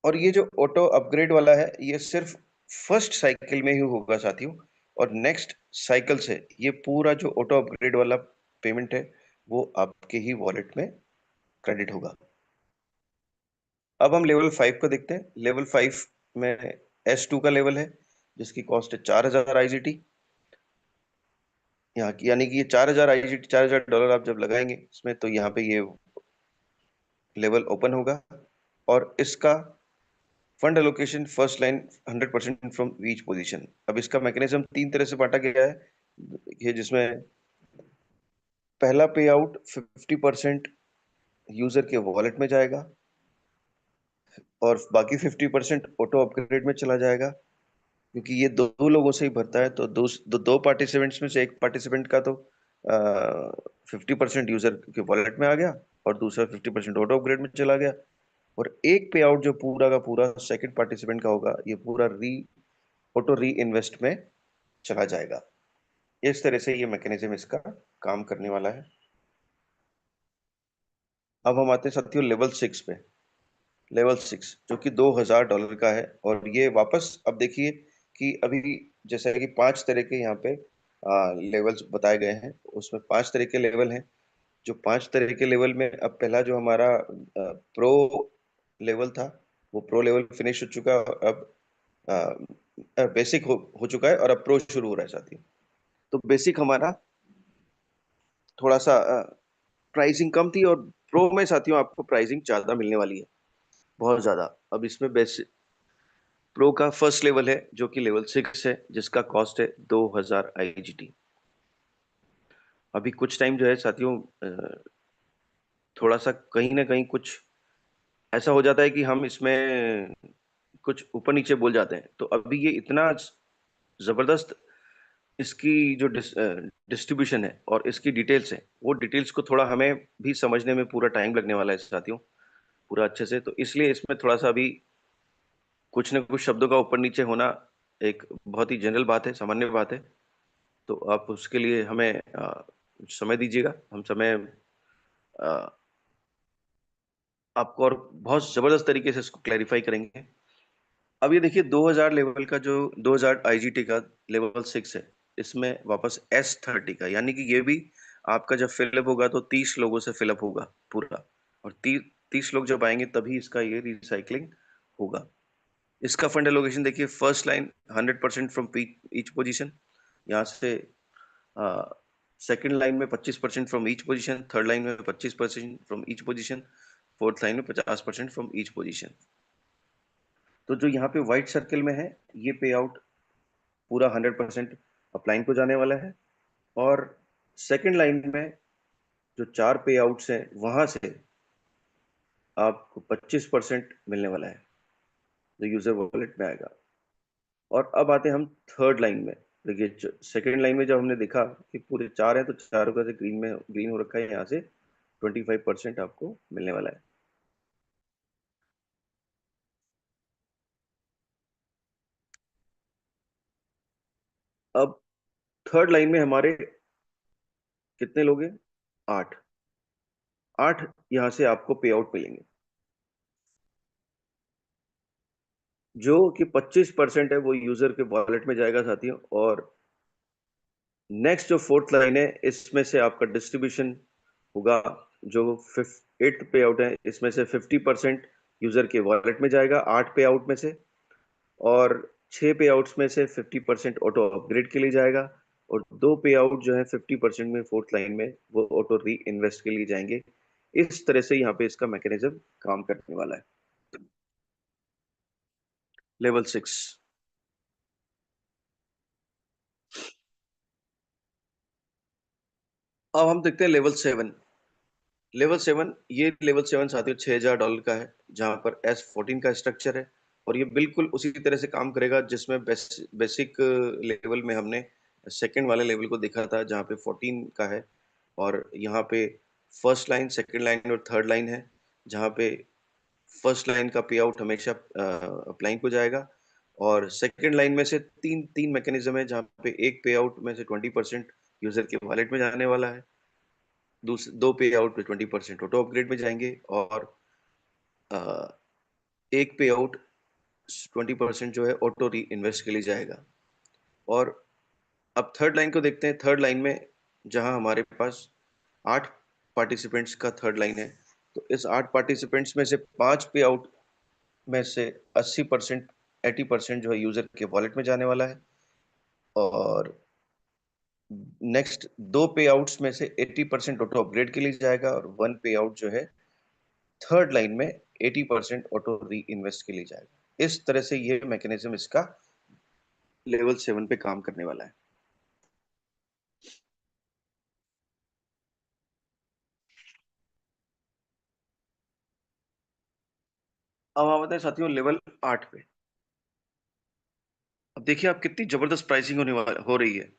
[SPEAKER 2] और ये जो ऑटो अपग्रेड वाला है ये सिर्फ फर्स्ट साइकिल में ही होगा साथियों, और नेक्स्ट साइकिल से ये पूरा जो ऑटो अपग्रेड वाला पेमेंट है वो आपके ही वॉलेट में क्रेडिट होगा। अब हम लेवल 5 को देखते हैं। लेवल 5 में S2 का लेवल है जिसकी कॉस्ट है 4000 आईजीटी। यहाँ की यानी कि ये 4000 आईजीटी, $4000 आप जब लगाएंगे इसमें तो यहाँ पे ये लेवल ओपन होगा। और इसका fund allocation first line 100% from each position. अब इसका मैकेनिज्म 3 तरह से बांटा गया है, ये जिसमें पहला पे आउट 50% यूजर के वॉलेट में जाएगा, और बाकी 50% ऑटो अपग्रेड में चला जाएगा। क्योंकि ये दो लोगों से ही भरता है तो दो पार्टिसिपेंट्स में से एक पार्टिसिपेंट का तो 50% यूजर के वॉलेट में आ गया, और दूसरा 50% ऑटो अपग्रेड में चला गया। और एक पे आउट जो पूरा का पूरा सेकंड पार्टिसिपेंट का होगा ये पूरा ऑटो री इन्वेस्ट में चला जाएगा। इस तरह से ये मैकेनिज्म इसका काम करने वाला है। अब हम आते हैं साथियों लेवल 6 पे। लेवल 6 जो कि $2000 का है, और ये वापस अब देखिए कि अभी जैसा कि 5 तरह के यहाँ पे लेवल्स बताए गए हैं, उसमें 5 तरह के लेवल हैं। जो 5 तरह के लेवल में अब पहला जो हमारा प्रो लेवल था वो प्रो लेवल फिनिश हो चुका है, और अब बेसिक हो चुका है, और अब प्रो शुरू हो रहा है साथियों। तो बेसिक हमारा थोड़ा सा प्राइसिंग कम थी, और प्रो में साथियों आपको प्राइसिंग ज्यादा मिलने वाली है, बहुत ज्यादा। अब इसमें बेसिक प्रो का फर्स्ट लेवल है जो कि लेवल 6 है जिसका कॉस्ट है 2000 आईजीटी। अभी कुछ टाइम जो है साथियों थोड़ा सा कहीं ना कहीं कुछ ऐसा हो जाता है कि हम इसमें कुछ ऊपर नीचे बोल जाते हैं। तो अभी ये इतना जबरदस्त इसकी जो डिस्ट्रीब्यूशन है और इसकी डिटेल्स है, वो डिटेल्स को थोड़ा हमें भी समझने में पूरा टाइम लगने वाला है साथियों, पूरा अच्छे से। तो इसलिए इसमें थोड़ा सा अभी कुछ न कुछ शब्दों का ऊपर नीचे होना एक बहुत ही जनरल बात है, सामान्य बात है। तो आप उसके लिए हमें समय दीजिएगा, हम समय अ, आपको और बहुत जबरदस्त तरीके से इसको क्लैरिफाई करेंगे। अब ये देखिए 2000 लेवल का जो 2000 आईजीटी का लेवल 6 है, इसमें वापस S30 का, यानी कि ये भी आपका जब फिलअप होगा तो 30 लोगों से फिलअप होगा पूरा, और 30 लोग जब आएंगे तभी इसका ये रिसाइकलिंग होगा। इसका फंड एलोकेशन देखिए first line 100% from each position, यहाँ से सेकंड लाइन में 25% from each position, third line में 25% from each position, fourth line में 50% फ्रॉम ईच पोजीशन। तो जो यहाँ पे व्हाइट सर्कल में है ये पे आउट पूरा 100% अपलाइन को जाने वाला है, और सेकंड लाइन में जो 4 पे आउट्स हैं वहां से आपको 25% मिलने वाला है जो यूजर वॉलेट में आएगा। और अब आते हैं हम थर्ड लाइन में। देखिए सेकंड लाइन में जब हमने देखा कि पूरे 4 हैं तो चारों का से ग्रीन हो रखा है, यहाँ से 25% आपको मिलने वाला है। अब थर्ड लाइन में हमारे कितने लोग हैं, 8। 8 यहाँ से आपको पे आउट मिलेंगे, जो कि 25% है वो यूजर के वॉलेट में जाएगा साथियों। और नेक्स्ट जो फोर्थ लाइन है इसमें से आपका डिस्ट्रीब्यूशन होगा, जो एट्थ पे आउट है इसमें से 50% यूजर के वॉलेट में जाएगा 8 पे आउट में से, और 6 पे आउट्स में से 50% ऑटो अपग्रेड के लिए जाएगा, और 2 पे आउट जो है 50% में फोर्थ लाइन में वो ऑटो री इन्वेस्ट के लिए जाएंगे। इस तरह से यहाँ पे इसका मैकेनिज्म काम करने वाला है। लेवल 6। अब हम देखते हैं लेवल 7। ये लेवल 7 साथियों $6,000 का है, जहां पर S14 का स्ट्रक्चर है, और ये बिल्कुल उसी तरह से काम करेगा जिसमें बेसिक लेवल में हमने सेकंड वाले लेवल को देखा था, जहां पे 14 का है। और यहाँ पे फर्स्ट लाइन, सेकंड लाइन और थर्ड लाइन है, जहाँ पे फर्स्ट लाइन का पे आउट हमेशा अपलाइन को जाएगा, और सेकंड लाइन में से तीन तीन मैकेनिज्म है, जहाँ पे एक पे आउट में से 20% यूजर के वॉलेट में जाने वाला है, दूसरे दो पे आउट में 20% ऑटो अपग्रेड में जाएंगे, और अ, एक पे आउट 20% जो है ऑटो री इन्वेस्ट के लिए जाएगा। और अब थर्ड लाइन को देखते हैं। थर्ड लाइन में जहां हमारे पास 8 पार्टिसिपेंट्स का थर्ड लाइन है, तो इस 8 पार्टिसिपेंट्स में से 5 पे आउट में से 80%, 80% जो है यूजर के वॉलेट में जाने वाला है, और नेक्स्ट दो पे आउट्स में से 80% ऑटो अपग्रेड के लिए जाएगा, और वन पे आउट जो है थर्ड लाइन में 80% ऑटो री इन्वेस्ट के लिए जाएगा। इस तरह से ये मैकेनिज्म इसका लेवल 7 पे काम करने वाला है। अब हम आते हैं साथियों लेवल 8 पे। अब देखिए आप कितनी जबरदस्त प्राइसिंग हो रही है,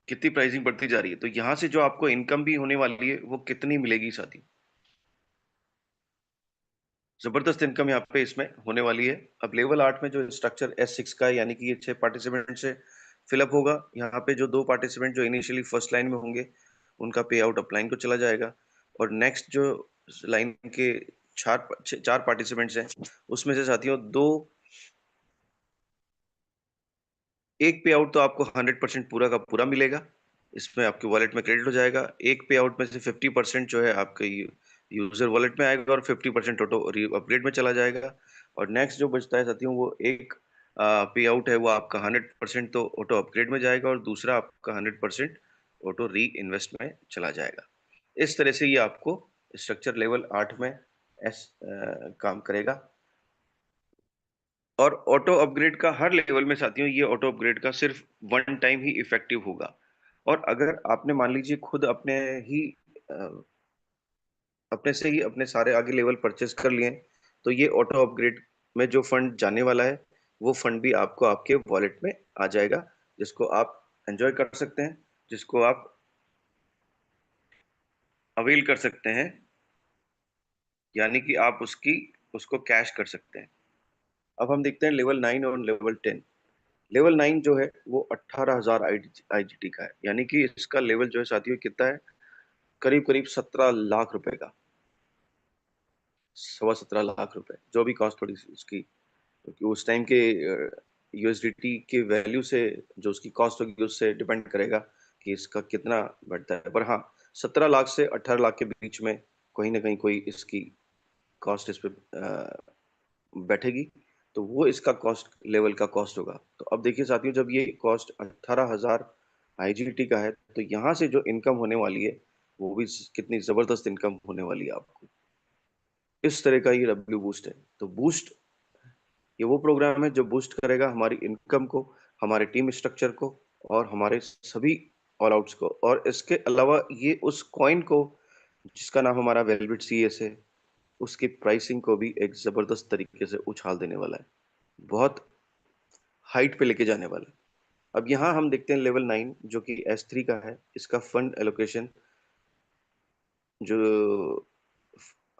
[SPEAKER 2] कितनी प्राइसिंग बढ़ती जा रही है। तो यहाँ से जो आपको इनकम भी होने वाली है वो कितनी मिलेगी साथियों? जबरदस्त इनकम यहाँ पे इसमें होने वाली है। अब लेवल 8 में जो स्ट्रक्चर S6 का है, यानी कि ये 6 पार्टिसिपेंट से फिलअप होगा। यहाँ पे जो 2 पार्टिसिपेंट जो इनिशियली फर्स्ट लाइन में होंगे, उनका पे आउट अपलाइन को चला जाएगा, और नेक्स्ट जो लाइन के 4 पार्टिसिपेंट्स हैं, उसमें से साथियों दो, एक पे आउट तो आपको 100% पूरा का पूरा मिलेगा, इसमें आपके वॉलेट में क्रेडिट हो जाएगा। एक पे आउट में से 50% जो है आपके यूजर वॉलेट में आएगा, और 50% ऑटो अपग्रेड में चला जाएगा। और नेक्स्ट जो बचता है साथियों, वो एक पे आउट है, वो आपका 100% तो ऑटो अपग्रेड में जाएगा, और दूसरा आपका 100% ऑटो री इन्वेस्ट में चला जाएगा। इस तरह से ये आपको स्ट्रक्चर लेवल 8 में काम करेगा। और ऑटो अपग्रेड का हर लेवल में साथियों, ये ऑटो अपग्रेड का सिर्फ वन टाइम ही इफेक्टिव होगा। और अगर आपने मान लीजिए खुद ही अ, अपने से ही अपने सारे आगे लेवल परचेस कर लिए हैं, तो ये ऑटो अपग्रेड में जो फंड जाने वाला है, वो फंड भी आपको आपके वॉलेट में आ जाएगा, जिसको आप एंजॉय कर सकते हैं, जिसको आप अवेल कर सकते हैं, यानी कि आप उसको कैश कर सकते हैं। अब हम देखते हैं लेवल 9 और लेवल 10। लेवल 9 जो है वो 18,000 आईजीटी का है, यानी कि इसका लेवल जो है साथियों कितना है, करीब करीब 17 लाख रुपए का, 17.25 लाख रुपए, जो भी कॉस्ट पड़ी उसकी, क्योंकि उस टाइम के यूएसडीटी के वैल्यू से जो उसकी कॉस्ट होगी उससे डिपेंड करेगा कि इसका कितना बढ़ता है। पर हाँ, 17 लाख से 18 लाख के बीच में कहीं ना कहीं कोई इसकी कॉस्ट इस पे बैठेगी, तो वो इसका कॉस्ट लेवल का कॉस्ट होगा। तो अब देखिए साथियों, जब ये कॉस्ट 18,000 आईजीटी का है, तो यहाँ से जो इनकम होने वाली है, वो भी कितनी जबरदस्त इनकम होने वाली है आपको। इस तरह का ये डब्ल्यू बूस्ट है। तो बूस्ट, ये वो प्रोग्राम है जो बूस्ट करेगा हमारी इनकम को, हमारे टीम स्ट्रक्चर को, और हमारे सभी ऑल आउट्स को। और इसके अलावा ये उस कॉइन को, जिसका नाम हमारा वेलवेट सीएस है, उसकी प्राइसिंग को भी एक जबरदस्त तरीके से उछाल देने वाला है, बहुत हाइट पे लेके जाने वाला है। अब यहाँ हम देखते हैं लेवल 9 जो कि S3 का है। इसका फंड एलोकेशन जो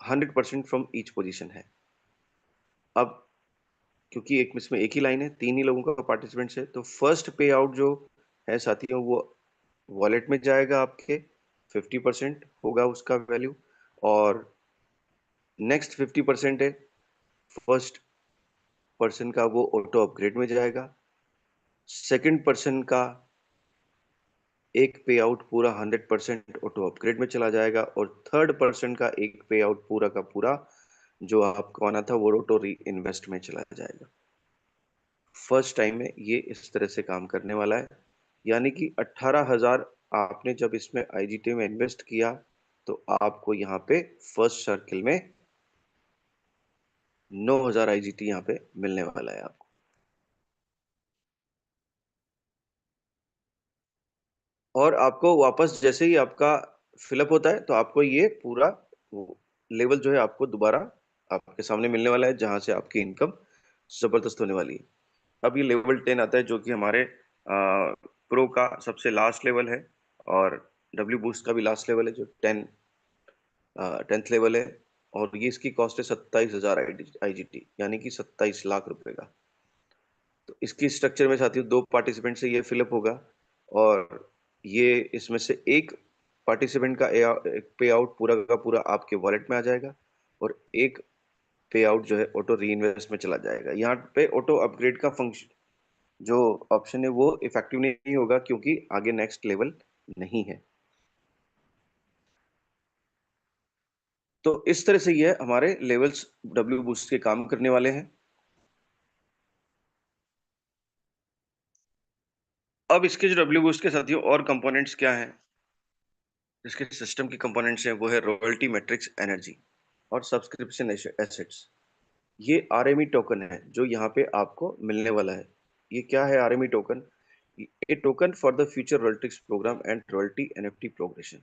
[SPEAKER 2] 100% फ्रॉम ईच पोजीशन है। अब क्योंकि एक इसमें एक ही लाइन है, तीन ही लोगों का पार्टिसिपेंट्स है, तो फर्स्ट पे आउट जो है साथियों, वो वॉलेट में जाएगा आपके, 50% होगा उसका वैल्यू। और नेक्स्ट 50% है फर्स्ट पर्सन का, वो ऑटो अपग्रेड में जाएगा। सेकंड पर्सन का एक पे आउट पूरा 100% ऑटो अपग्रेड में चला जाएगा, और थर्ड पर्सन का एक पे आउट पूरा का पूरा जो आपको आना था, वो ऑटो री इन्वेस्ट में चला जाएगा। फर्स्ट टाइम में ये इस तरह से काम करने वाला है, यानी कि 18,000 आपने जब इसमें आईजीटी में इन्वेस्ट किया, तो आपको यहाँ पे फर्स्ट सर्किल में 9,000 आईजीटी यहाँ पे मिलने वाला है आपको। और आपको वापस जैसे ही आपका फिलअप होता है तो आपको ये पूरा लेवल जो है आपको दोबारा आपके सामने मिलने वाला है, जहां से आपकी इनकम जबरदस्त होने वाली है। अब ये लेवल 10 आता है, जो कि हमारे प्रो का सबसे लास्ट लेवल है, और डब्ल्यू बूस्ट का भी लास्ट लेवल है, जो 10th लेवल है। और ये इसकी कॉस्ट है 27,000 IGT, यानी कि 27 लाख रुपए का। तो इसकी स्ट्रक्चर में साथियों 2 पार्टिसिपेंट से ये फिलअप होगा, और ये इसमें से एक पार्टिसिपेंट का पे आउट पूरा का पूरा आपके वॉलेट में आ जाएगा, और एक पे आउट जो है ऑटो री इन्वेस्ट में चला जाएगा। यहाँ पे ऑटो अपग्रेड का फंक्शन जो ऑप्शन है वो इफेक्टिव नहीं होगा, क्योंकि आगे नेक्स्ट लेवल नहीं है। तो इस तरह से ये हमारे लेवल्स डब्ल्यू बूस्ट के काम करने वाले हैं। अब इसके जो डब्ल्यू बूस्ट के साथियों और कंपोनेंट्स क्या हैं, इसके सिस्टम की कंपोनेंट्स हैं, वो है रॉयल्टी मैट्रिक्स एनर्जी और सब्सक्रिप्शन एसेट्स। ये आरएमई टोकन है जो यहाँ पे आपको मिलने वाला है। ये क्या है RME token? A token for the future royalties program and royalty NFT progression.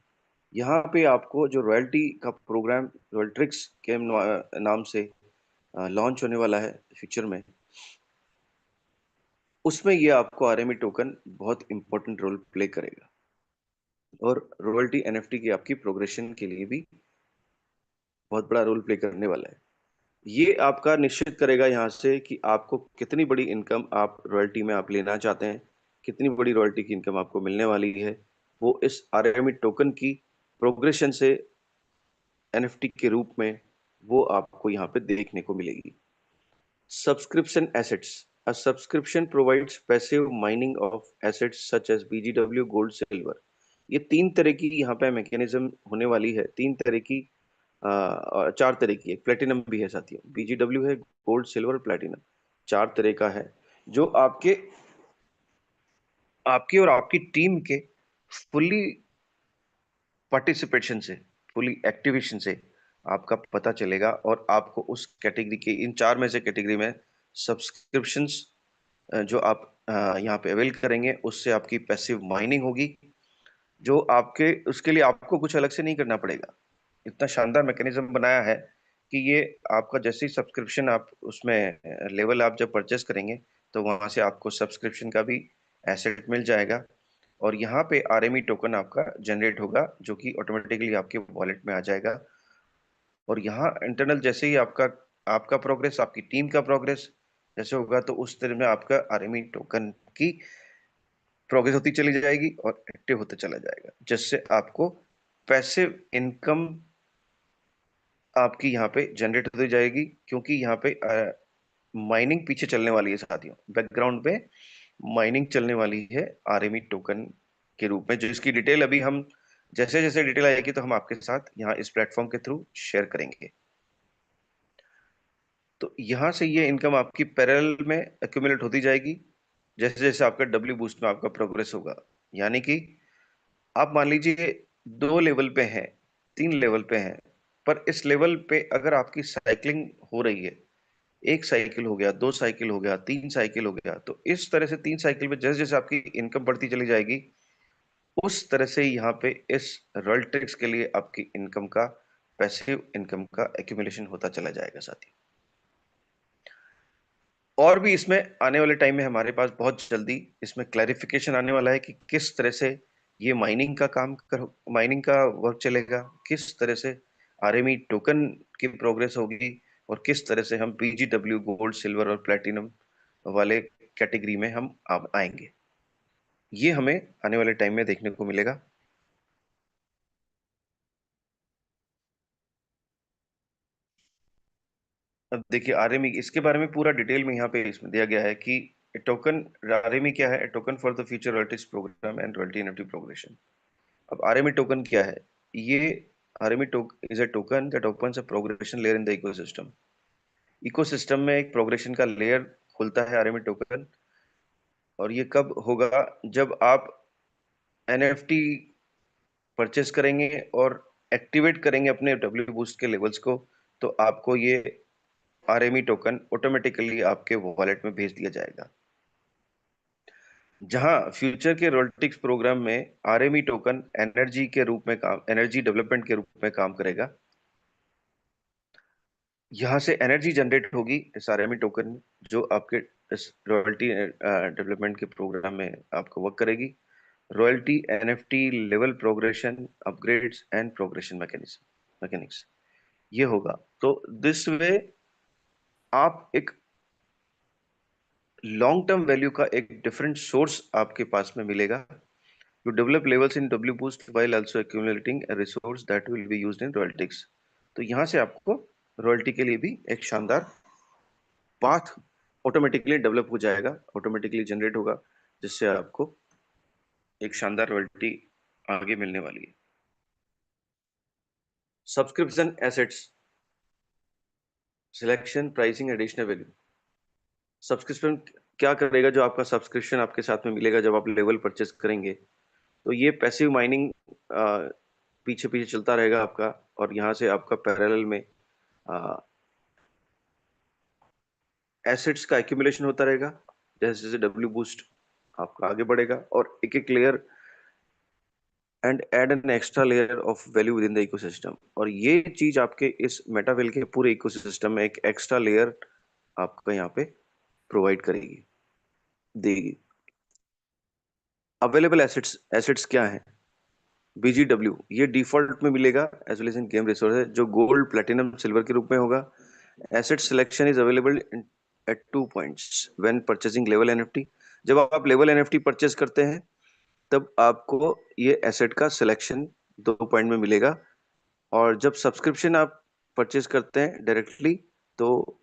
[SPEAKER 2] यहाँ पे आपको जो रॉयल्टी का प्रोग्राम रॉयल्ट्रिक्स के नाम से लॉन्च होने वाला है फ्यूचर में, उसमें ये आपको आरएमई टोकन बहुत इंपॉर्टेंट रोल प्ले करेगा, और रॉयल्टी एनएफटी की आपकी प्रोग्रेशन के लिए भी बहुत बड़ा रोल प्ले करने वाला है। ये आपका निश्चित करेगा यहाँ से कि आपको कितनी बड़ी इनकम आप रॉयल्टी में आप लेना चाहते हैं, कितनी बड़ी रॉयल्टी की इनकम आपको मिलने वाली है, वो इस आरएमई टोकन की प्रोग्रेशन से एनएफटी के रूप में वो आपको यहाँ पे देखने को मिलेगी। Subscription assets. A subscription provides passive mining of assets such as BGW, gold, silver। ये तीन तरह की यहाँ पे मैकेनिज्म होने वाली है, तीन तरह की और चार तरह की है, प्लेटिनम भी है साथियों। बीजीडब्ल्यू है, गोल्ड, सिल्वर, प्लेटिनम, चार तरह का है, जो आपके आपकी और आपकी टीम के फुली पार्टिसिपेशन से, फुली एक्टिवेशन से आपका पता चलेगा, और आपको उस कैटेगरी के इन चार में से कैटेगरी में सब्सक्रिप्शंस जो आप यहाँ पे अवेल करेंगे, उससे आपकी पैसिव माइनिंग होगी, जो आपके उसके लिए आपको कुछ अलग से नहीं करना पड़ेगा। इतना शानदार मैकेनिज्म बनाया है कि ये आपका जैसे ही सब्सक्रिप्शन आप उसमें लेवल आप जब परचेस करेंगे, तो वहां से आपको सब्सक्रिप्शन का भी एसेट मिल जाएगा, और यहाँ पे आरएमई टोकन आपका जनरेट होगा, जो कि ऑटोमेटिकली आपके वॉलेट में आ जाएगा। और यहाँ इंटरनल जैसे ही आपका आपका प्रोग्रेस, आपकी टीम का प्रोग्रेस जैसे होगा, तो उस तरह में आपका आरएमई टोकन की प्रोग्रेस होती चली जाएगी और एक्टिव होता चला जाएगा, जिससे आपको पैसिव इनकम आपकी यहाँ पे जनरेट होती जाएगी, क्योंकि यहाँ पे माइनिंग पीछे चलने वाली है साथियों, बैकग्राउंड पे माइनिंग चलने वाली है आरएमई टोकन के रूप में, जिसकी डिटेल अभी हम जैसे जैसे डिटेल आएगी तो हम आपके साथ यहाँ इस प्लेटफॉर्म के थ्रू शेयर करेंगे। तो यहाँ से ये इनकम आपकी पैरेलल में एक्यूमुलेट होती जाएगी, जैसे जैसे आपका डब्ल्यू बूस्ट में आपका प्रोग्रेस होगा। यानी कि आप मान लीजिए 2 लेवल पे हैं, 3 लेवल पे हैं, पर इस लेवल पे अगर आपकी साइकिलिंग हो रही है, 1 साइकिल हो गया, 2 साइकिल हो गया, 3 साइकिल हो गया, तो इस तरह से 3 साइकिल में जैसे जैसे आपकी इनकम बढ़ती चली जाएगी, उस तरह से यहाँ पे इस रॉयल्टिक्स के लिए आपकी इनकम का, पैसिव इनकम का एक्यूमुलेशन होता चला जाएगा साथी। और भी इसमें आने वाले टाइम में हमारे पास बहुत जल्दी इसमें क्लैरिफिकेशन आने वाला है कि किस तरह से ये माइनिंग का वर्क चलेगा, किस तरह से आरएमई टोकन की प्रोग्रेस होगी, और किस तरह से हम बीजीडब्ल्यू, गोल्ड, सिल्वर और प्लेटिनम वाले कैटेगरी में हम आएंगे। ये हमें आने वाले टाइम में देखने को मिलेगा। अब देखिए आरएमई, इसके बारे में पूरा डिटेल में यहाँ पे इसमें दिया गया है कि टोकन आरएमई क्या है, token for the future royalties program and royalty NFT progression. अब आरएमई टोकन क्या है? ये RME token is a token that opens a progression layer in the ecosystem. Ecosystem में एक प्रोग्रेशन का लेयर खुलता है आरएमई टोकन, और ये कब होगा? जब आप एनएफटी परचेस करेंगे और एक्टिवेट करेंगे अपने डब्ल्यू बूस्ट के लेवल्स को, तो आपको ये आरएमई टोकन ऑटोमेटिकली आपके वॉलेट में भेज दिया जाएगा। जहां फ्यूचर के रोबोटिक्स प्रोग्राम में आरएमई टोकन एनर्जी डेवलपमेंट के रूप में काम करेगा। यहाँ से एनर्जी जनरेट होगी इस आरएमई टोकन, जो आपके इस रॉयल्टी डेवलपमेंट के प्रोग्राम में आपको वर्क करेगी। Royalty, NFT, level progression, upgrades and progression mechanics ये होगा। तो दिस वे आप एक लॉन्ग टर्म वैल्यू का एक डिफरेंट सोर्स आपके पास में मिलेगा। You develop levels in W Boost while also accumulating a resource that will be used in royalties. तो यहाँ से आपको रॉयल्टी के लिए भी एक शानदार पाथ ऑटोमेटिकली डेवलप हो जाएगा, ऑटोमेटिकली जनरेट होगा, जिससे आपको एक शानदार रॉयल्टी आगे मिलने वाली है। Subscription assets, selection, pricing, additional value. Subscription क्या करेगा? जो आपका सब्सक्रिप्शन आपके साथ में मिलेगा जब आप लेवल परचेस करेंगे, तो ये पैसिव माइनिंग पीछे पीछे चलता रहेगा आपका, और यहाँ से आपका पैरेलल में एसेट्स का एक्यूमुलेशन होता रहेगा। जैसे जैसे डब्ल्यू बूस्ट आपका आगे बढ़ेगा, और एक एक layer and add an extra layer of value with in the ecosystem. और ये चीज आपके इस मेटावेल के पूरे इकोसिस्टम में एक एक्स्ट्रा लेयर आपका यहाँ पे प्रोवाइड करेगी, देगी। अवेलेबल एसेट्स, एसेट्स क्या है? बीजीडब्ल्यू ये डिफॉल्ट में मिलेगा as well as in game resource, जो गोल्ड, प्लेटिनम, सिल्वर के रूप में होगा। Asset selection is available at 2 points when purchasing level NFT. जब आप लेवल एनएफटी परचेस करते हैं, तब आपको ये एसेट का सिलेक्शन 2 पॉइंट में मिलेगा। और जब सब्सक्रिप्शन आप परचेस करते हैं डायरेक्टली, तो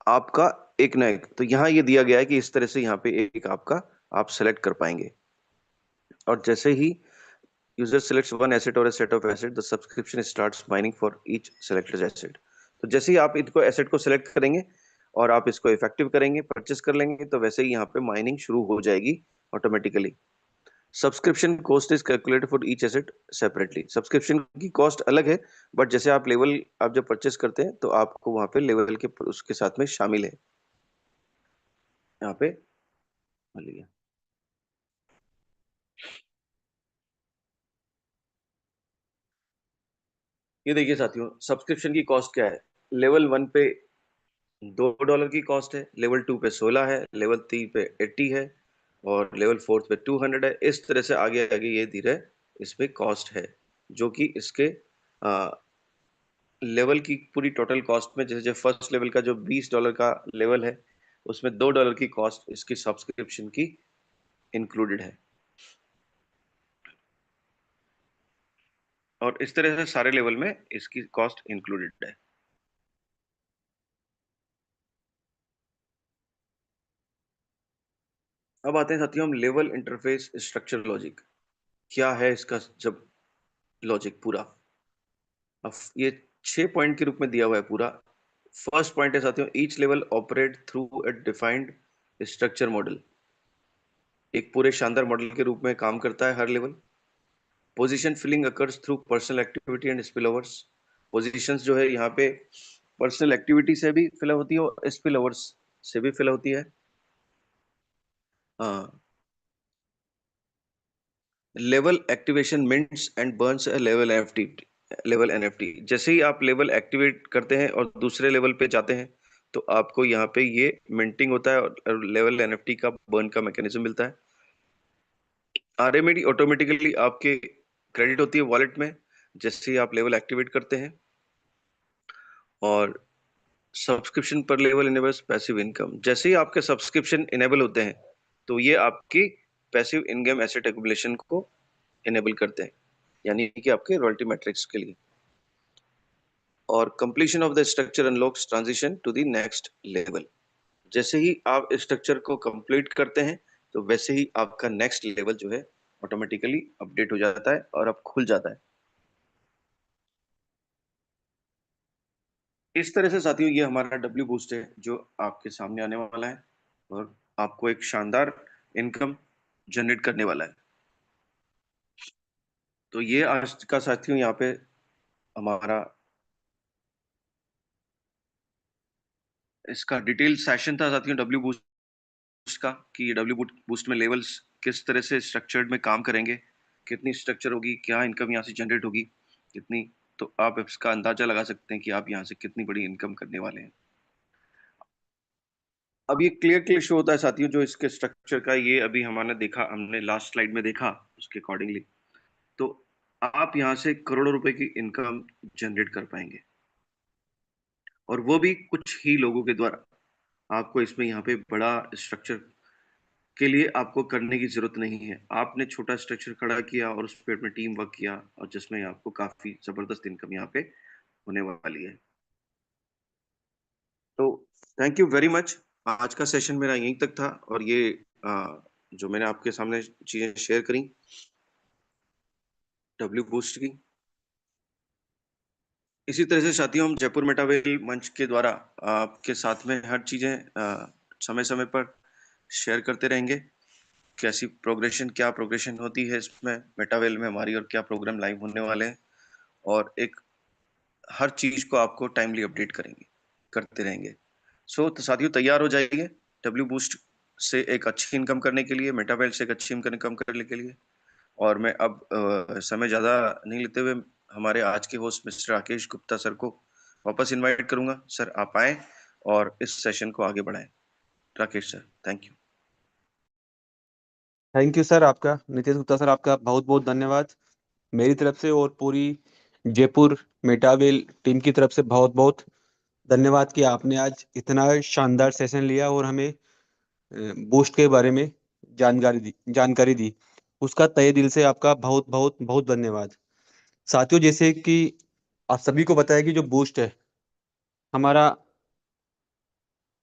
[SPEAKER 2] आपका एक ना एक, तो यहाँ ये दिया गया है कि इस तरह से यहाँ पे एक आपका आप सेलेक्ट कर पाएंगे। और जैसे ही user selects one asset or a set of asset, the subscription starts mining for each selected asset. तो जैसे ही आप इनको एसेट को सिलेक्ट करेंगे और आप इसको इफेक्टिव करेंगे, परचेस कर लेंगे, तो वैसे ही यहाँ पे माइनिंग शुरू हो जाएगी automatically. Subscription cost is calculated for each asset separately. Subscription की कॉस्ट अलग है, बट जैसे आप जब परचेस करते हैं, तो आपको वहां पे लेवल के उसके साथ में शामिल है। यहाँ पे मान लीजिए, ये देखिए साथियों, सब्सक्रिप्शन की कॉस्ट क्या है। लेवल 1 पे $2 की कॉस्ट है, लेवल 2 पे 16 है, लेवल 3 पे 80 है, और लेवल 4 पे 200 है। इस तरह से आगे आगे ये धीरे इस पे कॉस्ट है, जो कि इसके लेवल की पूरी टोटल कॉस्ट में, जैसे जैसे फर्स्ट लेवल का जो $20 का लेवल है, उसमें $2 की कॉस्ट इसकी सब्सक्रिप्शन की इंक्लूडेड है। और इस तरह से सारे लेवल में इसकी कॉस्ट इंक्लूडेड है। अब आते हैं साथियों हम लेवल इंटरफेस स्ट्रक्चर लॉजिक। क्या है इसका जब लॉजिक पूरा? अब ये 6 पॉइंट के रूप में दिया हुआ है पूरा। फर्स्ट पॉइंट है साथियों, each level operate through a defined structure model. एक पूरे शानदार मॉडल के रूप में काम करता है हर level. Position filling occurs through personal activity and spillovers. Positions जो है यहाँ पे पर्सनल एक्टिविटी से भी फिल होती है और स्पिल ओवर्स से भी फिल होती है। हाँ, level activation mints and Burns a level NFT. जैसे ही आप लेवल एक्टिवेट करते हैं और दूसरे लेवल पे जाते हैं, तो आपको यहाँ पे ये मिंटिंग होता है और लेवल एनएफटी का बर्न का मैकेनिज्म मिलता है। आरएमडी ऑटोमेटिकली आपके क्रेडिट होती है वॉलेट में जैसे ही आप लेवल एक्टिवेट करते हैं। और सब्सक्रिप्शन पर लेवल इनेबल्स पैसिव इनकम। जैसे ही आपके सब्सक्रिप्शन इनेबल होते हैं, तो ये आपकी पैसिव इन गेम एसेट एक्युमुलेशन को इनेबल करते हैं, यानी कि आपके रॉयल्टी मैट्रिक्स के लिए। और completion of the structure unlocks transition to the next level. जैसे ही आप स्ट्रक्चर को कंप्लीट करते हैं, तो वैसे ही आपका नेक्स्ट लेवल जो है ऑटोमेटिकली अपडेट हो जाता है और अब खुल जाता है। इस तरह से साथियों ये हमारा डब्ल्यू बूस्ट है जो आपके सामने आने वाला है, और आपको एक शानदार इनकम जनरेट करने वाला है। तो ये आज का साथियों यहाँ पे हमारा इसका डिटेल सेशन था साथियों डब्ल्यू बूस्ट बूस्ट का कि ये डब्ल्यू बूस्ट में लेवल्स किस तरह से स्ट्रक्चर्ड में काम करेंगे, कितनी स्ट्रक्चर होगी, क्या इनकम यहाँ से जनरेट होगी, कितनी, तो आप इसका अंदाजा लगा सकते हैं कि आप यहाँ से कितनी बड़ी इनकम करने वाले हैं। अब ये क्लियर क्लियर शो होता है साथियों, जो इसके स्ट्रक्चर का ये अभी हमने लास्ट स्लाइड में देखा उसके अकॉर्डिंगली, तो आप यहाँ से करोड़ों रुपए की इनकम जनरेट कर पाएंगे, और वो भी कुछ ही लोगों के द्वारा। आपको इसमें यहाँ पे बड़ा स्ट्रक्चर के लिए आपको करने की जरूरत नहीं है। आपने छोटा स्ट्रक्चर खड़ा किया और उस पे अपने टीम वर्क किया, और जिसमें आपको काफी जबरदस्त इनकम यहाँ पे होने वाली है। तो थैंक यू वेरी मच। आज का सेशन मेरा यहीं तक था, और ये जो मैंने आपके सामने चीजें शेयर करी डब्ल्यू बूस्ट की, इसी तरह से साथियों हम जयपुर मेटावेल मंच के द्वारा आपके साथ में हर चीजें समय समय पर शेयर करते रहेंगे। कैसी प्रोग्रेशन, क्या प्रोग्रेशन होती है इसमें मेटावेल में हमारी, और क्या प्रोग्राम लाइव होने वाले हैं, और एक हर चीज को आपको टाइमली अपडेट करते रहेंगे। तो साथियों तैयार हो जाइए डब्ल्यू बूस्ट से एक अच्छी इनकम करने के लिए, मेटावेल से एक अच्छी इनकम करने के लिए। और मैं अब समय ज्यादा नहीं लेते हुए हमारे आज के host mister Rakesh Gupta sir को वापस इनवाइट करूंगा। सर आप आए और इस सेशन को आगे बढ़ाएं। Rakesh sir, thank you.
[SPEAKER 1] Thank you sir आपका, नितेश गुप्ता सर, आपका बहुत बहुत धन्यवाद मेरी तरफ से और पूरी जयपुर मेटावेल टीम की तरफ से बहुत बहुत धन्यवाद कि आपने आज इतना शानदार सेशन लिया और हमें बूस्ट के बारे में जानकारी दी। उसका तहे दिल से आपका बहुत बहुत बहुत धन्यवाद। साथियों, जैसे कि आप सभी को बताया कि जो बूस्ट है हमारा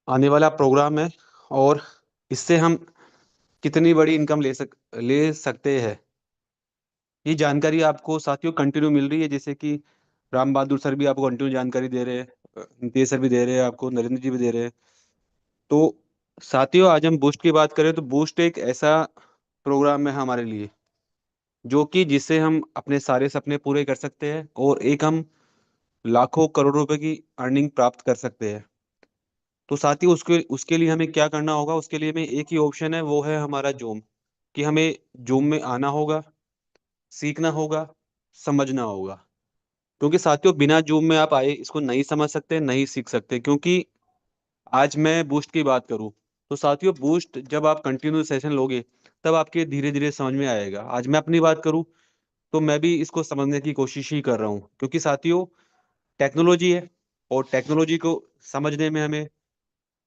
[SPEAKER 1] आने वाला प्रोग्राम है, और इससे हम कितनी बड़ी इनकम ले सकते हैं, ये जानकारी आपको साथियों कंटिन्यू मिल रही है। जैसे कि राम बहादुर सर भी आपको कंटिन्यू जानकारी दे रहे हैं, नितेश सर भी दे रहे हैं आपको, नरेंद्र जी भी दे रहे हैं। तो साथियों, आज हम बूस्ट की बात करें तो बूस्ट एक ऐसा प्रोग्राम है हमारे लिए जो कि जिससे हम अपने सारे सपने पूरे कर सकते हैं और एक हम लाखों करोड़ों रुपए की अर्निंग प्राप्त कर सकते हैं। तो साथियों, उसके उसके लिए हमें क्या करना होगा? उसके लिए हमें एक ही ऑप्शन है, वो है हमारा जूम। कि हमें जूम में आना होगा, सीखना होगा, समझना होगा। क्योंकि साथियों, बिना जूम में आप आए इसको नहीं समझ सकते, नहीं सीख सकते। क्योंकि आज मैं बूस्ट की बात करूं तो साथियों, बूस्ट जब आप कंटिन्यू सेशन लोगे तब आपके धीरे धीरे समझ में आएगा। आज मैं अपनी बात करूं तो मैं भी इसको समझने की कोशिश ही कर रहा हूं, क्योंकि साथियों, टेक्नोलॉजी है और टेक्नोलॉजी को समझने में हमें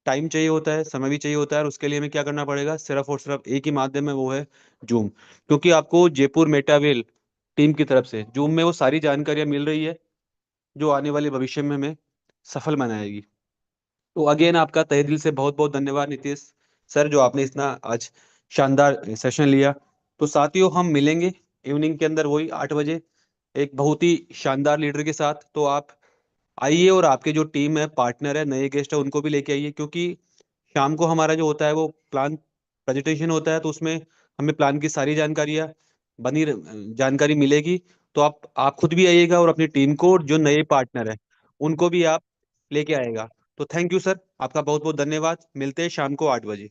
[SPEAKER 1] टाइम चाहिए होता है, समय भी चाहिए होता है। और उसके लिए हमें क्या करना पड़ेगा? सिर्फ और सिर्फ एक ही माध्यम है, वो है जूम। क्योंकि आपको जयपुर मेटावेल टीम की तरफ से जूम में वो सारी जानकारियां मिल रही है जो आने वाले भविष्य में हमें सफल बनाएगी। तो अगेन आपका तहे दिल से बहुत बहुत धन्यवाद नितेश सर, जो आपने इतना आज शानदार सेशन लिया। तो साथियों, हम मिलेंगे इवनिंग के अंदर वही 8 बजे एक बहुत ही शानदार लीडर के साथ। तो आप आइए और आपके जो टीम है, पार्टनर है, नए गेस्ट है, उनको भी लेके आइए। क्योंकि शाम को हमारा जो होता है वो प्लान प्रेजेंटेशन होता है, तो उसमें हमें प्लान की सारी जानकारी मिलेगी। तो आप खुद भी आइएगा और अपनी टीम को और जो नए पार्टनर है उनको भी आप लेके आएगा। तो थैंक यू सर, आपका बहुत बहुत धन्यवाद। मिलते हैं शाम को 8 बजे।